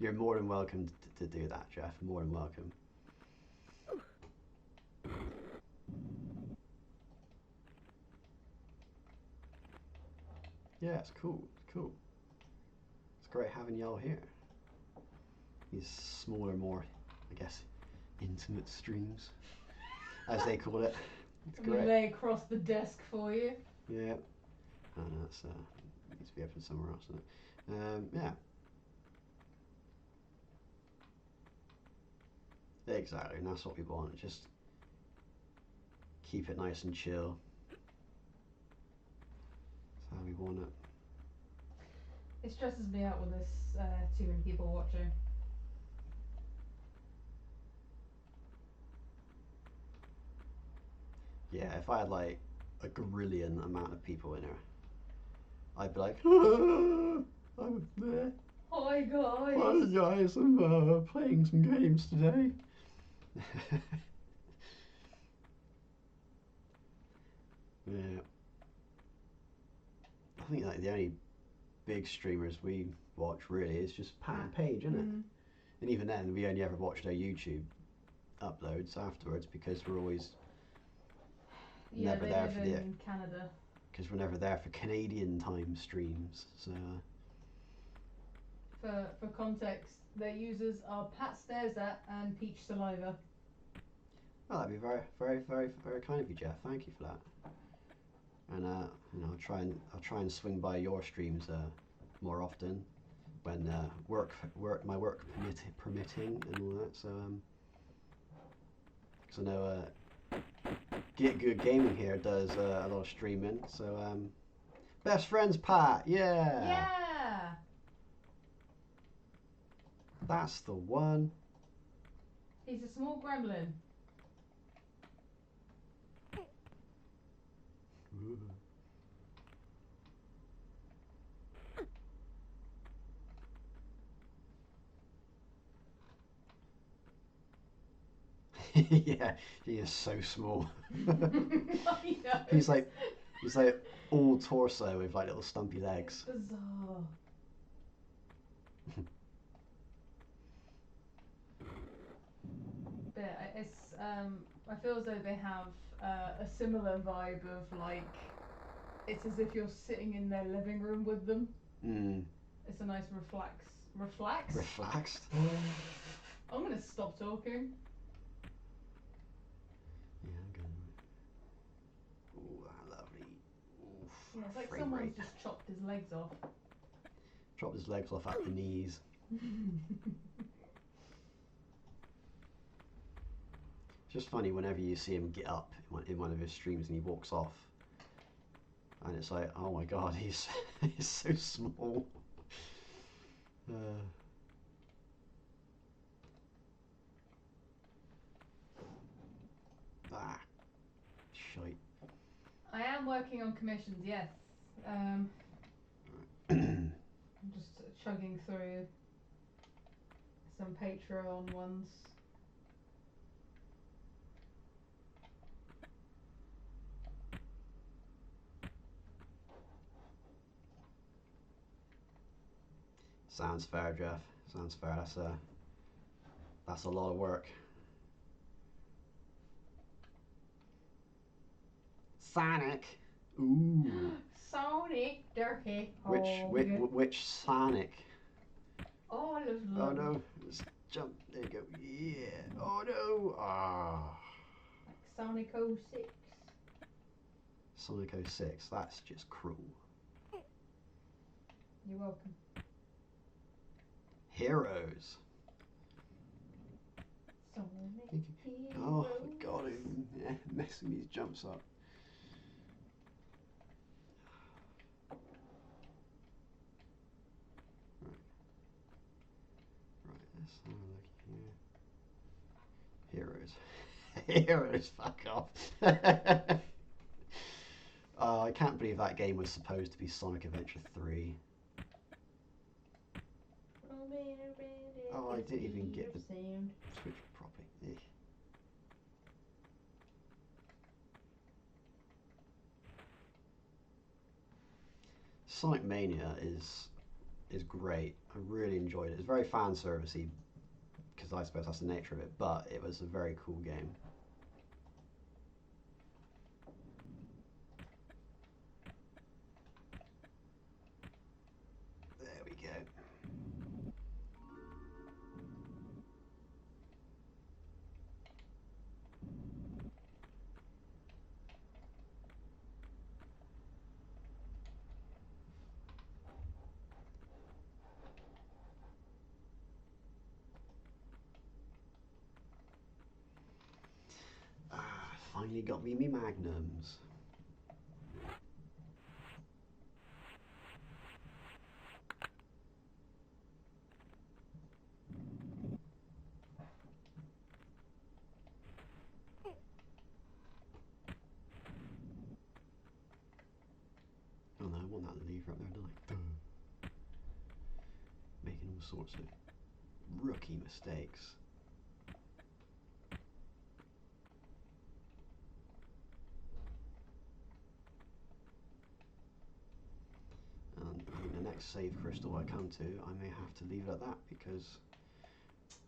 You're more than welcome to do that, Jeff. More than welcome. Yeah, it's cool. It's cool. It's great having y'all here. These smaller, more, I guess, intimate streams, as they call it. It's great.
We lay across the desk for you.
Yeah. Oh, no, that's needs to be open somewhere else, doesn't it? Yeah. Exactly, and that's what we want. Just keep it nice and chill. That's how we want it.
It stresses me out with this too many people watching.
Yeah, if I had like a grillion amount of people in here, I'd be like, I'm there.
Hi guys.
Hi guys, I'm playing some games today. Yeah. I think like the only big streamers we watch really is just Pat and Paige, isn't it? And even then, we only ever watch their YouTube uploads afterwards because we're always never there for the
Canada.
Because we're never there for Canadian time streams. So.
For context, their users are Pat Stares At and Peach Saliva.
Well, that'd be very, very, very, very kind of you, Jeff. Thank you for that. And I'll try and swing by your streams more often when my work permitting and all that. So because I know Get Good Gaming here does a lot of streaming. So best friends, Pat. Yeah.
Yeah.
That's the one.
He's a small gremlin.
Yeah, he is so small. He's like all torso with like little stumpy legs.
It's bizarre. But it's I feel as though they have a similar vibe of like it's as if you're sitting in their living room with them.
Mm.
It's a nice Reflex?
Reflexed?
I'm gonna stop talking.
Yeah, I'm going. Ooh, lovely. Oof,
Yeah, it's like
frame
someone's
rate.
just chopped his legs off.
Dropped his legs off at the knees. It's just funny whenever you see him get up in one of his streams and he walks off. And it's like, oh my god, he's so small. Shite.
I am working on commissions, yes. I'm just chugging through some Patreon ones.
Sounds fair, Jeff. Sounds fair. That's a lot of work. Sonic. Ooh.
Sonic Dirty.
Which Sonic?
All of them.
Oh no! Let's jump. There you go. Yeah. Oh no! Ah.
Like Sonic 06.
Sonic 06. That's just cruel.
You're welcome.
Heroes.
Sonic Heroes.
Oh god! Yeah, messing these jumps up. Let's have a look here. Heroes. Heroes, fuck off. I can't believe that game was supposed to be Sonic Adventure 3. Oh, I didn't even get the switch properly. Ugh. Sonic Mania is great. I really enjoyed it. It's very fan servicey because I suppose that's the nature of it, but it was a very cool game. There we go. Finally got me magnums. Oh no, I want that lever up there, don't I? Making all sorts of rookie mistakes. And the next save crystal I come to, I may have to leave it at that because...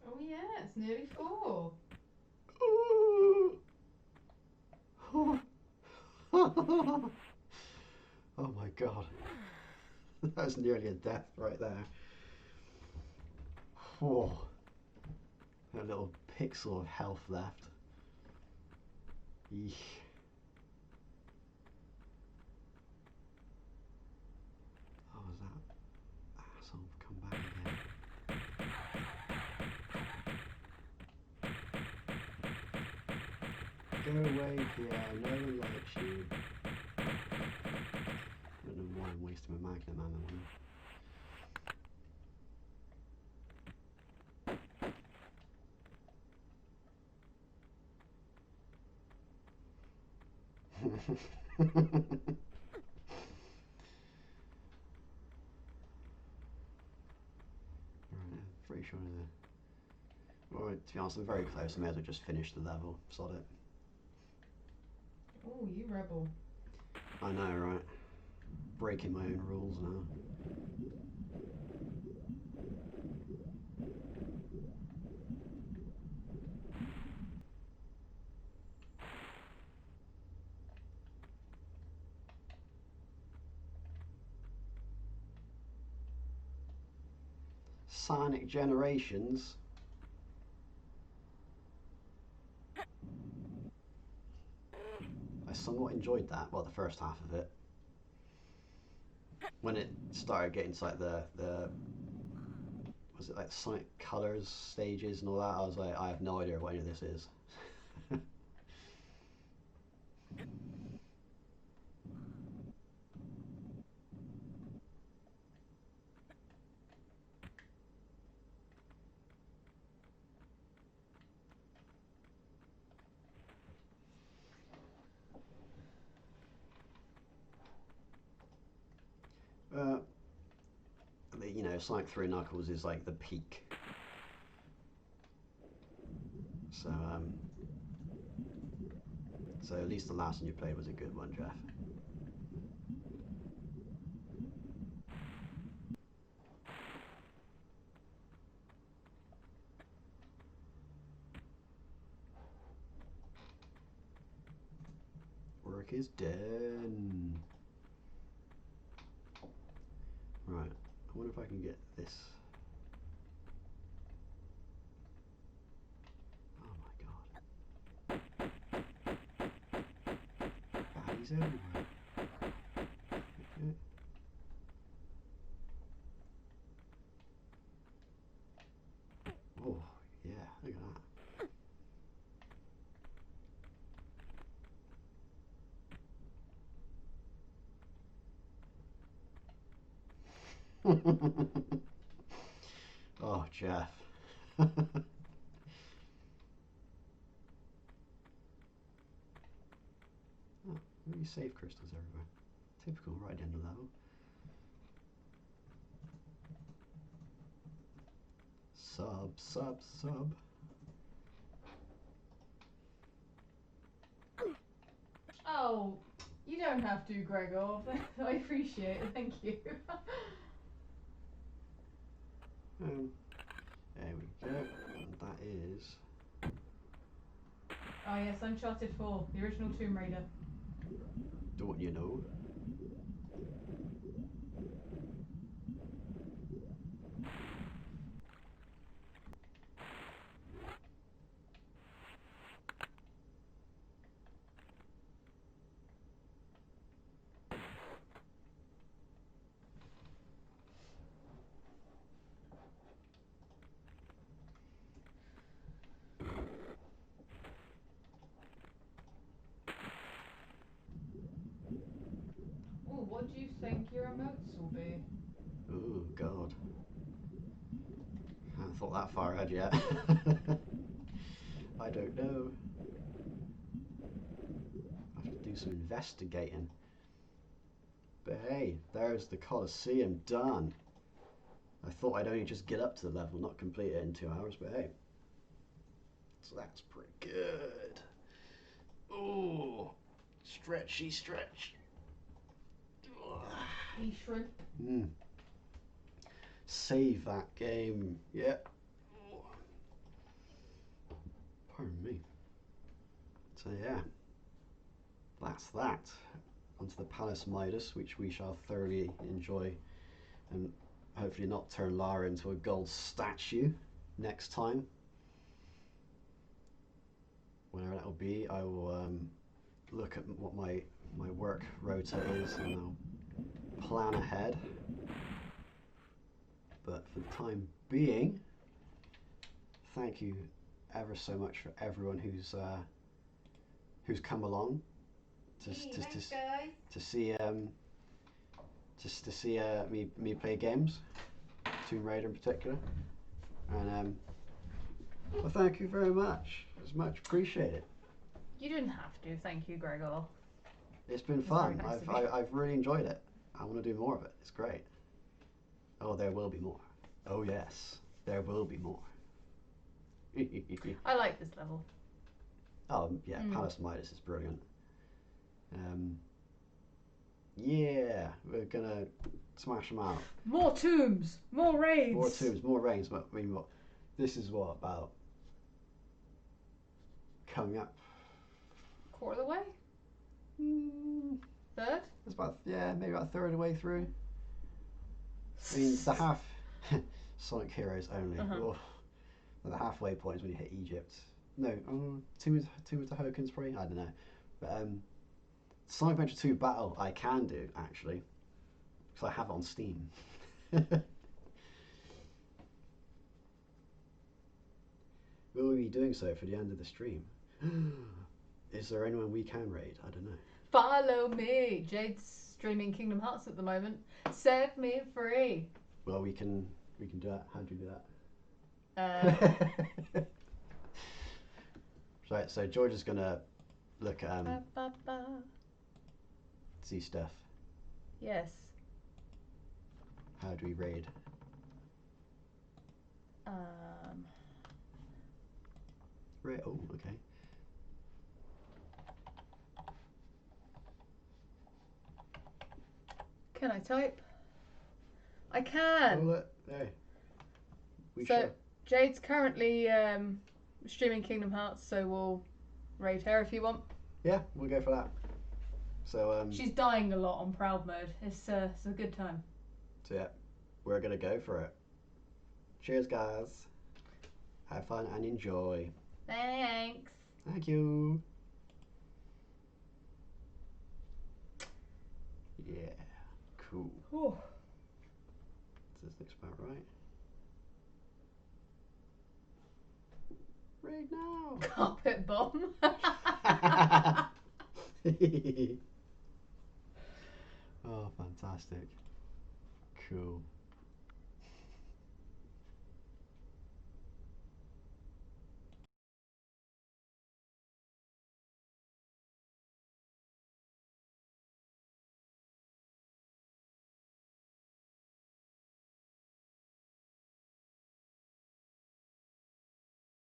Oh yeah, it's nearly 4.
Oh my god. That's nearly a death right there. Oh, a little pixel of health left. Eesh. Oh, is that asshole come back again? Go away, Pierre. No one likes you. I don't know why I'm wasting my magnum ammo on him. Pretty sure well, to be honest, I'm very close. I may as well just finish the level. Sod it.
Oh, you rebel.
I know, right? Breaking my own rules now. Sonic Generations. I somewhat enjoyed that. Well, the first half of it. When it started getting to like the was it like Sonic Colors stages and all that, I was like, I have no idea what any of this is. You know, Sonic 3 Knuckles is like the peak. So at least the last one you played was a good one, Jeff. Work is done. Right, I wonder if I can get this. Oh my god. Baddies everywhere. Okay. Oh, yeah, look at that. Oh, Jeff. Oh, really save crystals everywhere. Typical right at the end of the level. Sub.
Oh, you don't have to, Gregor. I appreciate it. Thank you.
There we go. And that is.
Oh yes, Uncharted 4, the original Tomb Raider.
Don't you know?
Ooh, what do you think your emotes will be?
Oh, God. I haven't thought that far ahead yet. I don't know. I have to do some investigating. But hey, there's the Colosseum done. I thought I'd only just get up to the level, not complete it in 2 hours, but hey. So that's pretty good. Oh, stretchy stretch.
E shrimp.
Save that game. Yeah. Pardon me. So yeah, that's that. Onto the Palace Midas, which we shall thoroughly enjoy and hopefully not turn Lara into a gold statue next time. Whenever that will be, I will look at what my work rota is and I'll plan ahead. But for the time being, thank you ever so much for everyone who's come along to see me play games, Tomb Raider in particular, and well, thank you very much. It's much appreciated.
You didn't have to. Thank you, Gregor.
It's been fun. I've really enjoyed it. I want to do more of it. It's great. Oh, there will be more. Oh yes, there will be more.
I like this level.
Oh yeah, Palace Midas is brilliant. Yeah, we're gonna smash them out.
More tombs, more raids.
More tombs, more raids. But I mean, what? This is what about coming up?
Quarter of the way. Third.
It's about maybe about a third of the way through. I mean, the Sonic Heroes only.
Uh-huh.
Oh, the halfway point is when you hit Egypt. No, Tomb of the Hokens probably. I don't know. But Sonic Adventure 2 Battle I can do actually, because I have it on Steam. Will we be doing so for the end of the stream? Is there anyone we can raid? I don't know.
Follow me. Jade's streaming Kingdom Hearts at the moment. Set me free.
Well, we can do that. How do you do that? Right, so George is gonna look at see stuff.
Yes.
How do we raid? Right. Oh, okay.
Can I type? I can.
Oh, look, there.
So Jade's currently streaming Kingdom Hearts, so we'll raid her if you want.
Yeah, we'll go for that. So
she's dying a lot on Proud Mode. It's a good time.
So yeah, we're gonna go for it. Cheers, guys. Have fun and enjoy.
Thanks.
Thank you. Yeah, cool.
Ooh.
This looks about right. Right now.
Carpet bomb.
Oh, fantastic. Cool.